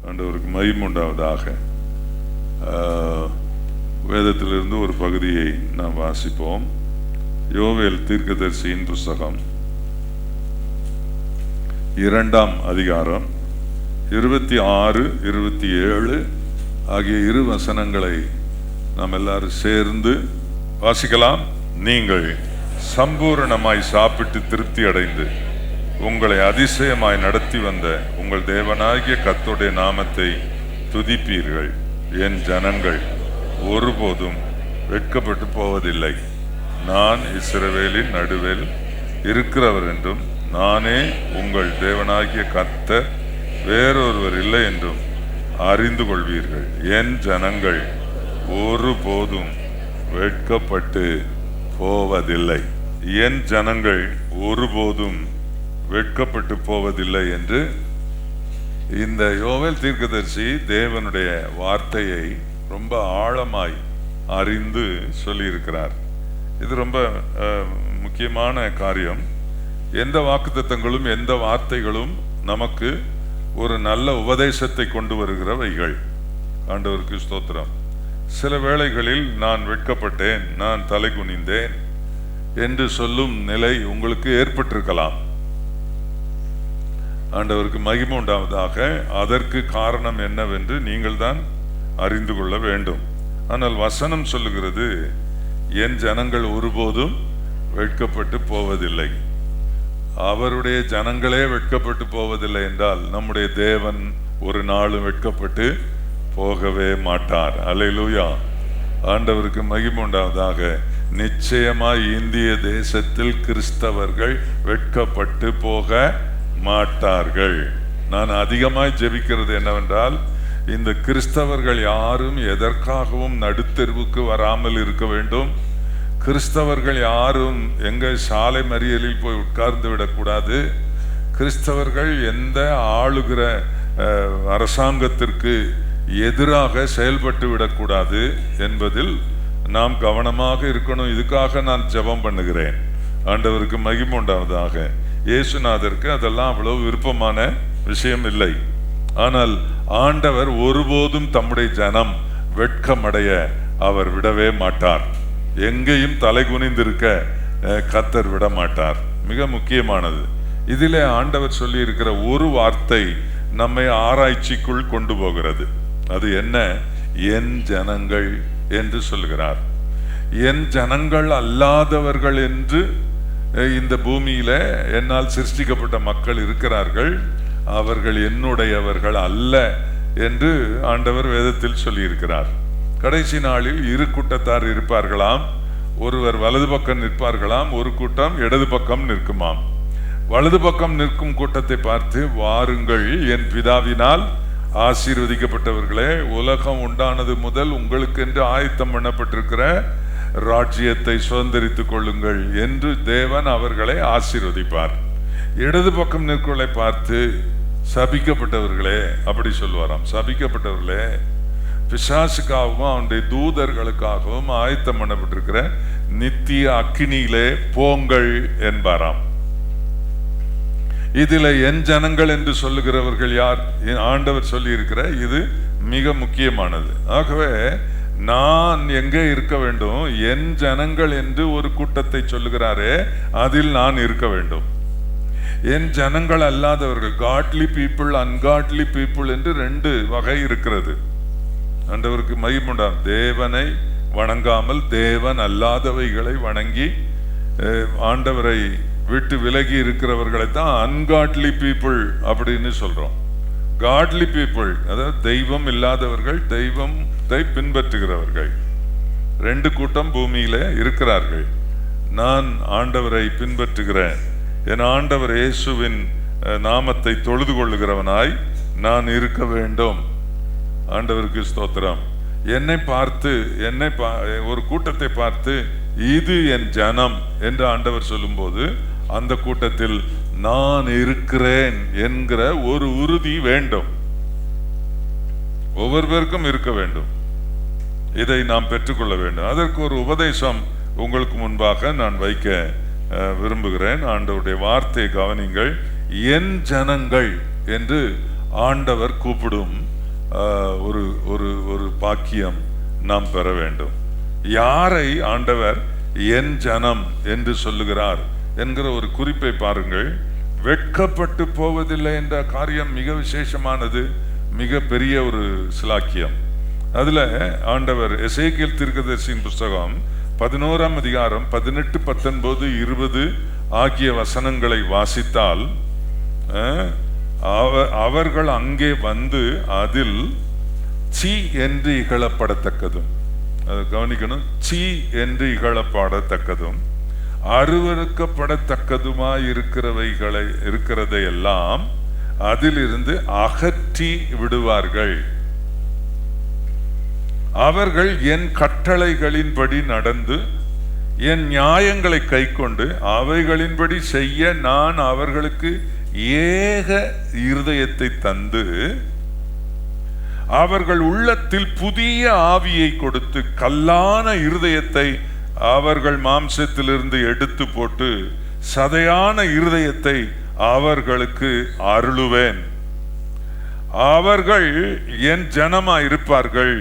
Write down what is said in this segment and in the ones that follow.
ஆண்டவருக்கு மகிமை உண்டாவதாக. வேதத்திலிருந்து ஒரு பகுதியை நாம் வாசிப்போம். யோவேல் தீர்க்கதரிசியின் புஸ்தகம் 2ஆம் அதிகாரம் 26, 27 ஆகிய இரு வசனங்களை நாம் எல்லாரும் சேர்ந்து வாசிக்கலாம். நீங்கள் சம்பூரணமாய் சாப்பிட்டு திருப்தி அடைந்து உங்களை அதிசயமாய் நடத்தி வந்த உங்கள் தேவனாகிய கர்த்தருடைய நாமத்தை துதிப்பீர்கள். என் ஜனங்கள் ஒருபோதும் வெட்கப்பட்டு போவதில்லை. நான் இஸ்ரவேலின் நடுவில் இருக்கிறவர் என்றும் நானே உங்கள் தேவனாகிய கர்த்தர், வேறொருவர் இல்லை என்றும் அறிந்து கொள்வீர்கள். என் ஜனங்கள் ஒருபோதும் வெட்கப்பட்டு போவதில்லை. என் ஜனங்கள் ஒருபோதும் வெட்கப்பட்டு போவதில்லை என்று இந்த யோவேல் தீர்க்கதரிசி தேவனுடைய வார்த்தையை ரொம்ப ஆழமாய் அறிந்து சொல்லியிருக்கிறார். இது ரொம்ப முக்கியமான காரியம். எந்த வாக்குத்தத்தங்களும் எந்த வார்த்தைகளும் நமக்கு ஒரு நல்ல உபதேசத்தை கொண்டு வருகிறவைகள். ஆண்டவருக்கு ஸ்தோத்திரம். சில வேளைகளில் நான் வெட்கப்பட்டேன், நான் தலை குனிந்தேன் என்று சொல்லும் நிலை உங்களுக்கு ஏற்பட்டிருக்கலாம். ஆண்டவருக்கு மகிமை உண்டாவதாக. அதற்கு காரணம் என்னவென்று நீங்கள் தான் அறிந்து கொள்ள வேண்டும். ஆனால் வசனம் சொல்லுகிறது, என் ஜனங்கள் ஒருபோதும் வெட்கப்பட்டு போவதில்லை. அவருடைய ஜனங்களே வெட்கப்பட்டு போவதில்லை என்றால் நம்முடைய தேவன் ஒரு நாளும் வெட்கப்பட்டு போகவே மாட்டார். அல்லேலூயா. ஆண்டவருக்கு மகிமை உண்டாவதாக. நிச்சயமாய் இந்திய தேசத்தில் கிறிஸ்தவர்கள் வெட்கப்பட்டு போக மாட்டார்கள். நான் அதிகமாய் ஜெபிக்கிறது என்னவென்றால், இந்த கிறிஸ்தவர்கள் யாரும் எதற்காகவும் நடுத்தெருவுக்கு வராமல் இருக்க வேண்டும். கிறிஸ்தவர்கள் யாரும் எங்க சாலை மறியலில் போய் உட்கார்ந்து விடக்கூடாது. கிறிஸ்தவர்கள் எந்த ஆளுகிற அரசாங்கத்திற்கு எதிராக செயல்பட்டு விடக்கூடாது என்பதில் நாம் கவனமாக இருக்கணும். இதுக்காக நான் ஜெபம் பண்ணுகிறேன். ஆண்டவருக்கு மகிமை உண்டாவதாக. இயேசுநாதருக்கு அதெல்லாம் அவ்வளவு விருப்பமான விஷயம் இல்லை. ஆனால் ஆண்டவர் ஒருபோதும் தம்முடைய ஜனம் வெட்கமடைய அவர் விடவே மாட்டார். எங்கேயும் தலை குனிந்திருக்க கர்த்தர் விட மாட்டார். மிக முக்கியமானது. இதிலே ஆண்டவர் சொல்லி இருக்கிற ஒரு வார்த்தை நம்மை ஆராய்ச்சிக்குள் கொண்டு போகிறது. அது என்ன? என் ஜனங்கள் என்று சொல்கிறார். என் ஜனங்கள் அல்லாதவர்கள் என்று இந்த பூமியில என்னால் சிருஷ்டிக்கப்பட்ட மக்கள் இருக்கிறார்கள். அவர்கள் என்னுடையவர்கள் அல்ல என்று ஆண்டவர் வேதத்தில் சொல்லி இருக்கிறார். கடைசி நாளில் இரு கூட்டத்தார் இருப்பார்களாம். ஒருவர் வலது பக்கம் நிற்பார்களாம், ஒரு கூட்டம் இடது பக்கம் நிற்குமாம். வலது பக்கம் நிற்கும் கூட்டத்தை பார்த்து, வாருங்கள் என் பிதாவினால் ஆசீர்வதிக்கப்பட்டவர்களே, உலகம் உண்டானது முதல் உங்களுக்கு என்று ஆயத்தம் பண்ணப்பட்டிருக்கிற ராஜ்யத்தை சுதந்திரித்துக் கொள்ளுங்கள் என்று தேவன் அவர்களை ஆசீர்வதிப்பார். இடது பக்கம் நிற்கொள்ளை பார்த்து, சபிக்கப்பட்டவர்களே, அப்படி சொல்லுவாராம், சபிக்கப்பட்டவர்களே, பிசாசுக்காகவும் அவனுடைய தூதர்களுக்காகவும் ஆயத்தம் பண்ணப்பட்டிருக்கிற நித்திய அக்கினியிலே போங்கள் என்பாராம். இதுல என் ஜனங்கள் என்று சொல்லுகிறவர்கள் யார்? ஆண்டவர் சொல்லி இருக்கிற இது மிக முக்கியமானது. ஆகவே நான் எங்கே இருக்க வேண்டும்? என் ஜனங்கள் என்று ஒரு கூட்டத்தை சொல்லுகிறாரே, அதில் நான் இருக்க வேண்டும். என் ஜனங்கள் அல்லாதவர்கள், காட்லி பீப்புள், அன்காட்லி பீப்புள் என்று ரெண்டு வகை இருக்கிறது. ஆண்டவருக்கு மகிமை உண்டாம். தேவனை வணங்காமல் தேவன் அல்லாதவைகளை வணங்கி ஆண்டவரை விட்டு விலகி இருக்கிறவர்களை தான் அன்காட்லி பீப்புள் அப்படின்னு சொல்றோம். காட்லி பீப்புள் அதாவது தெய்வம் இல்லாதவர்கள், தெய்வத்தை பின்பற்றுகிறவர்கள். ரெண்டு கூட்டம் பூமியில இருக்கிறார்கள். நான் ஆண்டவரை பின்பற்றுகிறேன், என் ஆண்டவர் இயேசுவின் நாமத்தை தொழுது கொள்ளுகிறவனாய் நான் இருக்க வேண்டும். ஆண்டவருக்கு ஸ்தோத்திரம். என்னை பார்த்து ஒரு கூட்டத்தை பார்த்து இது என் ஜனம் என்று ஆண்டவர் சொல்லும்போது அந்த கூட்டத்தில் நான் இருக்கிறேன் என்கிற ஒரு உறுதி வேண்டும். ஒவ்வொருவருக்கும் இருக்க வேண்டும். இதை நாம் பெற்றுக்கொள்ள வேண்டும். அதற்கு ஒரு உபதேசம் உங்களுக்கு முன்பாக நான் வைக்க விரும்புகிறேன். ஆண்டவருடைய வார்த்தையை கவனிங்கள். என் ஜனங்கள் என்று ஆண்டவர் கூப்பிடும் ஒரு ஒரு ஒரு பாக்கியம் நாம் பெற வேண்டும். யாரை ஆண்டவர் என் ஜனம் என்று சொல்லுகிறார் என்கிற ஒரு குறிப்பை பாருங்கள். வெட்கப்பட்டு போவதில்லை என்ற காரியம் மிக விசேஷமானது, மிக பெரிய ஒரு சிலாக்கியம். அதுல ஆண்டவர் எசேக்கியேல் தீர்க்கதரிசியின் புஸ்தகம் 11ஆம் அதிகாரம் 18, 19, 20 ஆகிய வசனங்களை வாசித்தால் அவர்கள் அங்கே வந்து அதில் சீ என்று இகழப்படத்தக்கதும், கவனிக்கணும், சீ என்று இகழப்படத்தக்கதும் அருவருக்கப்படத்தக்கதுமாய் இருக்கிறதை எல்லாம் அதிலிருந்து அகற்றி விடுவார்கள். அவர்கள் என் கட்டளைகளின்படி நடந்து என் நியாயங்களை கைக்கொண்டு அவைகளின்படி செய்ய நான் அவர்களுக்கு ஏக இருதயத்தை தந்து அவர்கள் உள்ளத்தில் புதிய ஆவியை கொடுத்து கல்லான இருதயத்தை அவர்கள் மாம்சத்திலிருந்து எடுத்து போட்டு சதையான இருதயத்தை அவர்களுக்கு அருளுவேன். அவர்கள் என் ஜனமாய் இருப்பார்கள்,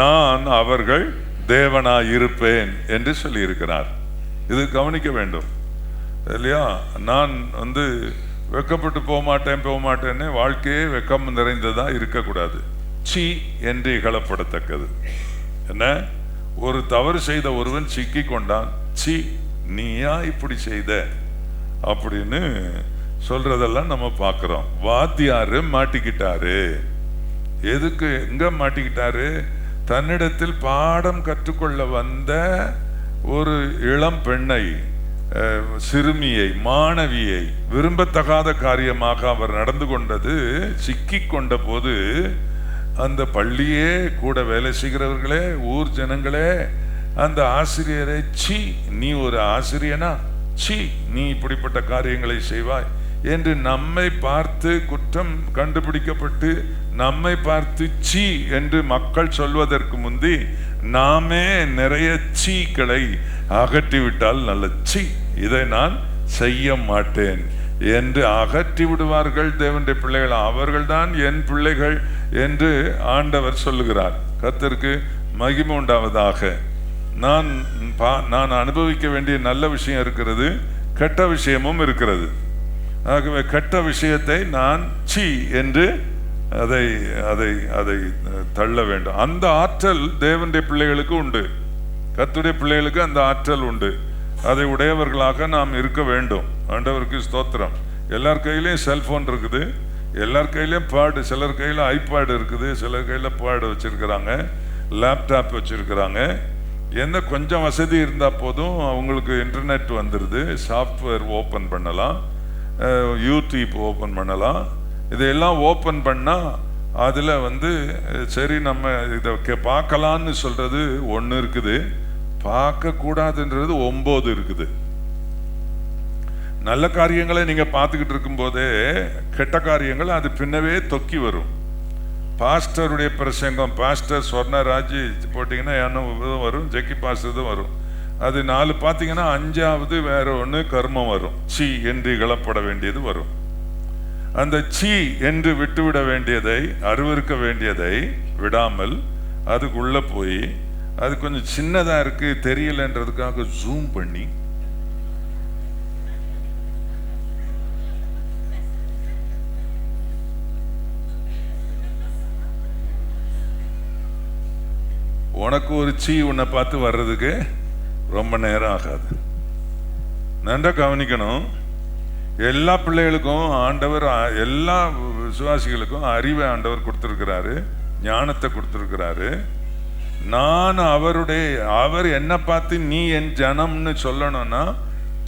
நான் அவர்கள் தேவனாய் இருப்பேன் என்று சொல்லி இருக்கிறார். இது கவனிக்க வேண்டும் இல்லையா? நான் வெக்கப்பட்டு போக மாட்டேன்னு வாழ்க்கையே வெக்கம் நிறைந்ததா இருக்கக்கூடாது. சீ என்று இகழப்படத்தக்கது. என்ன, ஒரு தவறு செய்த ஒருவன் சிக்கி கொண்டான், சீ நீயா இப்படி செய்த அப்படின்னு சொல்றதெல்லாம் நம்ம பார்க்கிறோம். வாத்தியாரு மாட்டிக்கிட்டாரு. எதுக்கு, எங்க மாட்டிக்கிட்டாரு? தன்னிடத்தில் பாடம் கற்றுக்கொள்ள வந்த ஒரு இளம் பெண்ணை, சிறுமியை, மாணவியை விரும்பத்தகாத காரியமாக அவர் நடந்து கொண்டது சிக்கி கொண்ட போது அந்த பள்ளியே கூட வேலை செய்கிறவர்களே, ஊர் ஜனங்களே, அந்த ஆசிரியரை, சீ நீ ஒரு ஆசிரியனா, சீ நீ இப்படிப்பட்ட காரியங்களை செய்வாய் என்று நம்மை பார்த்து குற்றம் கண்டுபிடிக்கப்பட்டு நம்மை பார்த்து சீ என்று மக்கள் சொல்வதற்கு முந்தி நாமே நிறைய சீக்களை அகற்றிவிட்டால் நல்ல, சீ இதை நான் செய்ய மாட்டேன் என்று அகற்றி விடுவார்கள் தேவனுடைய பிள்ளைகள். அவர்கள்தான் என் பிள்ளைகள் என்று ஆண்டவர் சொல்லுகிறார். கர்த்தருக்கு மகிமை உண்டாவதாக. நான் அனுபவிக்க வேண்டிய நல்ல விஷயம் இருக்கிறது, கெட்ட விஷயமும் இருக்கிறது. ஆகவே கெட்ட விஷயத்தை நான் சீ என்று அதை அதை அதை தள்ள வேண்டும். அந்த ஆற்றல் தேவனுடைய பிள்ளைகளுக்கு உண்டு, கர்த்தருடைய பிள்ளைகளுக்கு அந்த ஆற்றல் உண்டு. அதை உடையவர்களாக நாம் இருக்க வேண்டும். ஆண்டவருக்கு ஸ்தோத்திரம். எல்லார் கையிலையும் செல்போன் இருக்குது, எல்லார் கையிலையும் பேடு, சிலர் கையில் ஐபேடு இருக்குது, சிலர் கையில் பேடு வச்சிருக்கிறாங்க, லேப்டாப் வச்சிருக்கிறாங்க. என்ன கொஞ்சம் வசதி இருந்தால் போதும், அவங்களுக்கு இன்டர்நெட் வந்துடுது, சாஃப்ட்வேர் ஓப்பன் பண்ணலாம், யூடியூப் ஓப்பன் பண்ணலாம். இதையெல்லாம் ஓப்பன் பண்ணால் அதில் சரி நம்ம இதை பார்க்கலான்னு சொல்கிறது ஒன்று இருக்குது, பார்க்கக்கூடாதுன்றது 9 இருக்குது. நல்ல காரியங்களை நீங்கள் பார்த்துக்கிட்டு இருக்கும்போதே கெட்ட காரியங்கள் அது பின்னவே தொக்கி வரும். பாஸ்டருடைய பிரசங்கம், பாஸ்டர் சொர்ணராஜ் போட்டிங்கன்னா என்ன வரும், ஜெக்கி பாஸ்டர் வரும். அது 4 பார்த்தீங்கன்னா 5வது வேற ஒன்று கர்மம் வரும், சீ என்று இகழப்பட வேண்டியது வரும். அந்த சீ என்று விட்டுவிட வேண்டியதை, அருவருக்க வேண்டியதை விடாமல் அதுக்குள்ள போய், அது கொஞ்சம் சின்னதாக இருக்கு தெரியலன்றதுக்காக ஜூம் பண்ணி உனக்கு ஒரு சீ உன்னை பார்த்து வர்றதுக்கு ரொம்ப நேரம் ஆகாது. நன்றா கவனிக்கணும். எல்லா பிள்ளைகளுக்கும் ஆண்டவர், எல்லா விசுவாசிகளுக்கும் அறிவை ஆண்டவர் கொடுத்துருக்கிறாரு, ஞானத்தை கொடுத்துருக்கிறாரு. நான் அவர் என்ன பார்த்து நீ என் ஜனம்னு சொல்லணும்னா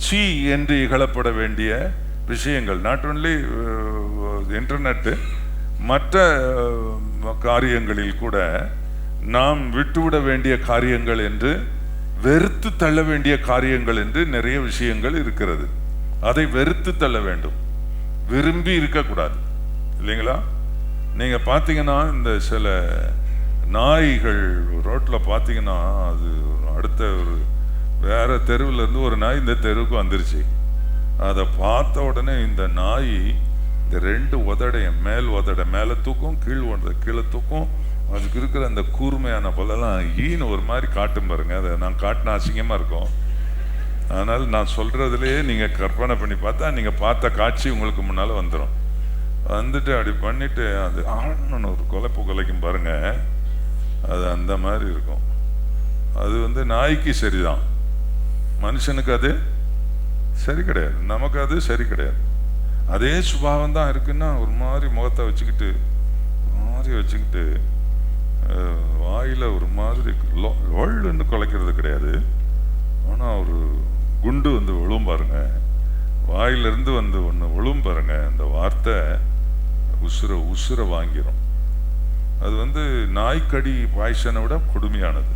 சீ என்று இகழப்பட வேண்டிய விஷயங்கள், நாட் ஒன்லி இன்டர்நெட்டு, மற்ற காரியங்களில் கூட நாம் விட்டுவிட வேண்டிய காரியங்கள் என்று, வெறுத்து தள்ள வேண்டிய காரியங்கள் என்று நிறைய விஷயங்கள் இருக்கிறது. அதை வெறுத்து தள்ள வேண்டும், விரும்பி இருக்கக்கூடாது. இல்லைங்களா? நீங்கள் பார்த்தீங்கன்னா இந்த சில நாய்கள் ரோட்டில் பார்த்தீங்கன்னா, அது அடுத்த ஒரு வேற தெருவில் இருந்து ஒரு நாய் இந்த தெருவுக்கு வந்துருச்சு. அதை பார்த்த உடனே இந்த நாய் இந்த 2 உதடையும், மேல் உதடை மேலே தூக்கும், கீழ் உதடை கீழே தூக்கும். அதுக்கு இருக்கிற அந்த கூர்மையான பல்லெல்லாம் ஈன்னு ஒரு மாதிரி காட்டும் பாருங்க. அதை நான் காட்டின அசிங்கமாக இருக்கும். அதனால் நான் சொல்கிறதுலேயே நீங்கள் கற்பனை பண்ணி பார்த்தா நீங்கள் பார்த்த காட்சி உங்களுக்கு முன்னால் வந்துடும். வந்துட்டு அப்படி பண்ணிவிட்டு அது ஆணுன்னு ஒரு கொலைக்கும் பாருங்க, அது அந்த மாதிரி இருக்கும். அது நாய்க்கு சரிதான், மனுஷனுக்கு அது சரி கிடையாது, நமக்கு அது சரி கிடையாது. அதே சுபாவம் தான் இருக்குன்னா ஒரு மாதிரி முகத்தை வச்சுக்கிட்டு வாயில் ஒரு மாதிரி லொள்ளுன்னு குலைக்கிறது கிடையாது. ஆனால் ஒரு குண்டு விழும் பாருங்க, வாயிலிருந்து ஒன்று விழும் பாருங்க, அந்த வார்த்தை உசுர வாங்கிடும். அது நாய்க்கடி பாய்ச்சனை விட கொடுமையானது.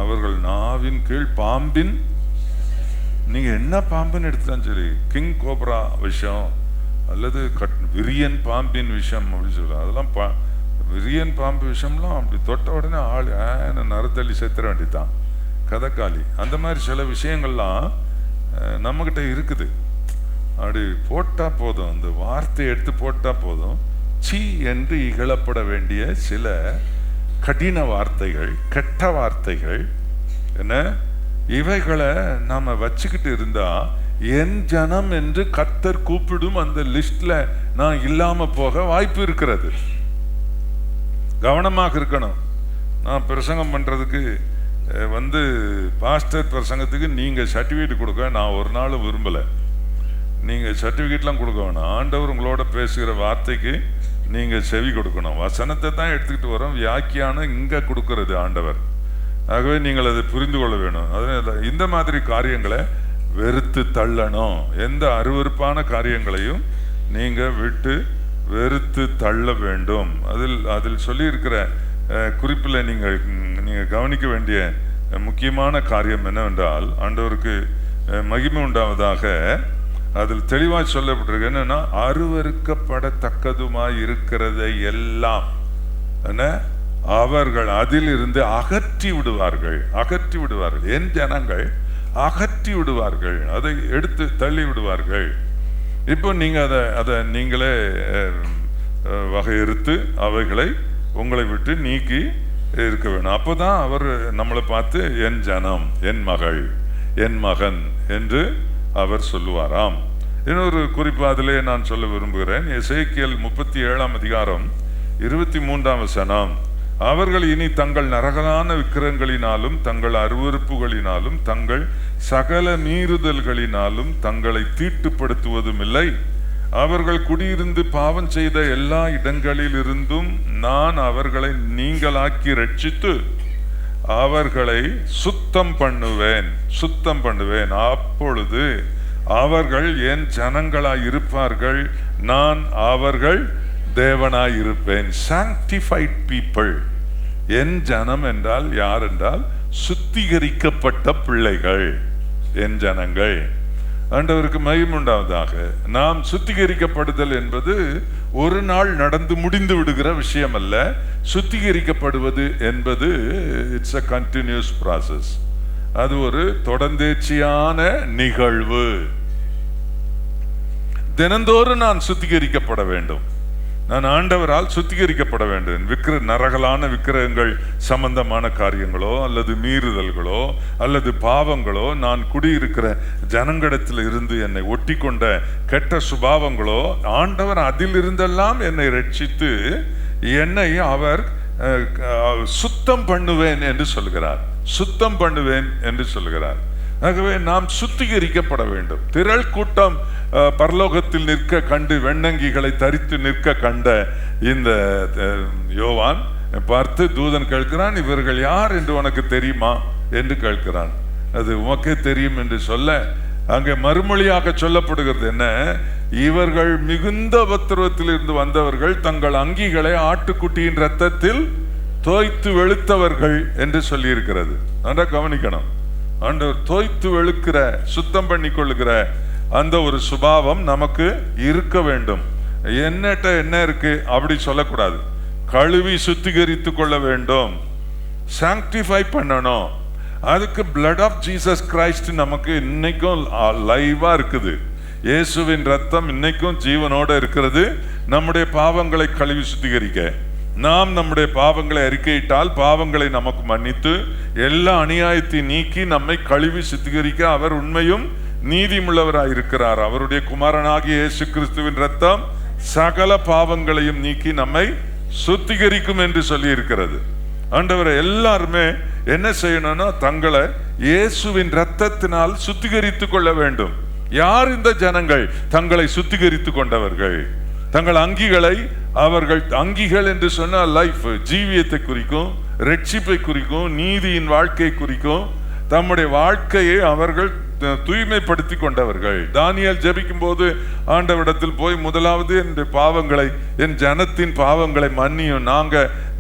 அவர்கள் நாவின் கீழ் பாம்பின், நீங்க என்ன பாம்புன்னு எடுத்துட்டாலும் சரி, கிங் கோப்ரா விஷம் அல்லது விரியன் பாம்பின் விஷம் அப்படின்னு சொல்லுவாங்க. அதெல்லாம் விரியன் பாம்பு விஷம்லாம் அப்படி தொட்ட உடனே ஆள் நரத்தள்ளி செத்துற வேண்டியதான், கதக்காளி. அந்த மாதிரி சில விஷயங்கள்லாம் நம்மகிட்ட இருக்குது. அப்படி போட்டா போதும், அந்த வார்த்தையை எடுத்து போட்டா போதும், சீ என்று இகழப்பட வேண்டிய சில கடின வார்த்தைகள், கெட்ட வார்த்தைகள் என்ன, இவைகளை நாம வச்சுக்கிட்டு இருந்தா என் ஜனம் என்று கர்த்தர் கூப்பிடும் அந்த லிஸ்ட்ல நான் இல்லாம போக வாய்ப்பு இருக்கிறது. கவனமாக இருக்கணும். நான் பிரசங்கம் பண்றதுக்கு பாஸ்டர் பிரசங்கத்துக்கு நீங்க சர்டிஃபிகேட் கொடுக்க நான் ஒரு நாள் விரும்பல. நீங்க சர்டிஃபிகேட்லாம் கொடுக்க வேணாம். ஆண்டவர் உங்களோட பேசுகிற வார்த்தைக்கு நீங்க செவி கொடுக்கணும். வசனத்தை தான் எடுத்துக்கிட்டு வரோம், வியாக்கியானம் இங்க கொடுக்கறது ஆண்டவர். ஆகவே நீங்கள் அதை புரிந்து கொள்ள வேணும். அதனால இந்த மாதிரி காரியங்களை வெறுத்து தள்ளணும். எந்த அருவருப்பான காரியங்களையும் நீங்க விட்டு வெறுத்து தள்ள வேண்டும். அதில் சொல்லியிருக்கிற குறிப்பில் நீங்கள் கவனிக்க வேண்டிய முக்கியமான காரியம் என்னவென்றால், ஆண்டவருக்கு மகிமை உண்டாவதாக, அதில் தெளிவாக சொல்லப்பட்டிருக்கு. என்னன்னா, அருவருக்கப்படத்தக்கதுமாய் இருக்கிறதை எல்லாம் அவர்கள் அதில் இருந்து அகற்றி விடுவார்கள். என் ஜனங்கள் அகற்றி விடுவார்கள், அதை எடுத்து தள்ளி விடுவார்கள். இப்போ நீங்க அதை நீங்களே வகையறுத்து அவைகளை உங்களை விட்டு நீக்கி இருக்க வேணும். அப்போதான் அவர் நம்மளை பார்த்து என் ஜனம், என் மகள், என் மகன் என்று அவர் சொல்லுவாராம். இன்னொரு குறிப்பு அதிலே நான் சொல்ல விரும்புகிறேன். எசேக்கியேல் 37 அதிகாரம் 23 வசனம். அவர்கள் இனி தங்கள் நரகலான விக்கிரங்களினாலும் தங்கள் அருவருப்புகளினாலும் தங்கள் சகல மீறுதல்களினாலும் தங்களை தீட்டுப்படுத்துவதும் இல்லை. அவர்கள் குடியிருந்து பாவம் செய்த எல்லா இடங்களில் இருந்தும் நான் அவர்களை நீங்களாக்கி ரட்சித்து அவர்களை சுத்தம் பண்ணுவேன். அப்பொழுது அவர்கள் என் ஜனங்களாய் இருப்பார்கள், நான் அவர்கள் தேவனாய் இருப்பேன். sanctified people. என் ஜனம் என்றால் யார் என்றால் சுத்திகரிக்கப்பட்ட பிள்ளைகள், என் ஜனங்கள். ஆண்டவருக்கு மகிமை உண்டாவதாக. நாம் சுத்திகரிக்கப்படுதல் என்பது ஒரு நாள் நடந்து முடிந்து விடுகிற விஷயம் அல்ல. சுத்திகரிக்கப்படுவது என்பது இட்ஸ் a continuous process. அது ஒரு தொடர்ந்தேர்ச்சியான நிகழ்வு. தினந்தோறும் நான் சுத்திகரிக்கப்பட வேண்டும், நான் ஆண்டவரால் சுத்திகரிக்கப்பட வேண்டும். நரகலான விக்கிரகங்கள் சம்பந்தமான காரியங்களோ அல்லது மீறுதல்களோ அல்லது பாவங்களோ, நான் குடியிருக்கிற ஜனங்களிடத்தில் இருந்து என்னை ஒட்டி கொண்ட கெட்ட சுபாவங்களோ, ஆண்டவர் அதில் இருந்தெல்லாம் என்னை ரட்சித்து என்னை அவர் சுத்தம் பண்ணுவேன் என்று சொல்கிறார். ஆகவே நாம் சுத்திகரிக்கப்பட வேண்டும். திரள் கூட்டம் பரலோகத்தில் நிற்க கண்டு, வெண்ணங்கிகளை தரித்து நிற்க கண்ட இந்த யோவான் பார்த்து தூதன் கேட்கிறான், இவர்கள் யார் என்று உனக்கு தெரியுமா என்று கேட்கிறான். அது உமக்கே தெரியும் என்று சொல்ல, அங்கே மறுமொழியாக சொல்லப்படுகிறது என்ன, இவர்கள் மிகுந்த உபத்திரவத்தில் இருந்து வந்தவர்கள், தங்கள் அங்கிகளை ஆட்டுக்குட்டியின் ரத்தத்தில் தோய்த்து வெளுத்தவர்கள் என்று சொல்லி இருக்கிறது. நன்றா கவனிக்கணும். ஆண்டவர் தோய்த்து வெளுக்கிற, சுத்தம் பண்ணி கொள்ளுகிற அந்த ஒரு சுபாவம் நமக்கு இருக்க வேண்டும். என்னட்ட என்ன இருக்கு அப்படி சொல்லக்கூடாது. கழுவி சுத்திகரித்து கொள்ள வேண்டும், சாங்டிஃபை பண்ணணும். அதுக்கு பிளட் ஆஃப் ஜீசஸ் கிரைஸ்ட் நமக்கு இன்னைக்கும் லைவா இருக்குது. இயேசுவின் ரத்தம் இன்னைக்கும் ஜீவனோட இருக்கிறது. நம்முடைய பாவங்களை கழுவி சுத்திகரிக்க நாம் நம்முடைய பாவங்களை அறிக்கையிட்டால் பாவங்களை நமக்கு மன்னித்து எல்லா அநியாயத்தை நீக்கி நம்மை கழுவி சுத்திகரிக்க அவர் உண்மையும் நீதியுள்ளவராய் இருக்கிறார். அவருடைய குமாரனாகிய இயேசு கிறிஸ்துவின் ரத்தம் சகல பாவங்களையும் நீக்கி நம்மை சுத்திகரிக்கும் என்று சொல்லி இருக்கிறது. ஆண்டவரை எல்லாருமே என்ன செய்யணும்னா தங்களை இயேசுவின் ரத்தத்தினால் சுத்திகரித்து கொள்ள வேண்டும். யார் இந்த ஜனங்கள்? தங்களை சுத்திகரித்து கொண்டவர்கள். தங்கள் அங்கிகளை, அவர்கள் அங்கிகள் என்று சொன்னால் லைஃப், ஜீவியத்தை குறிக்கும், ரட்சிப்பை குறிக்கும், நீதியின் வாழ்க்கை குறிக்கும். தம்முடைய வாழ்க்கையை அவர்கள் தூய்மைப்படுத்தி கொண்டவர்கள். தானியேல் ஜெபிக்கும் போது ஆண்டவரிடத்தில் போய் முதலாவது என் பாவங்களை, என் ஜனத்தின் பாவங்களை மன்னியும், நாங்க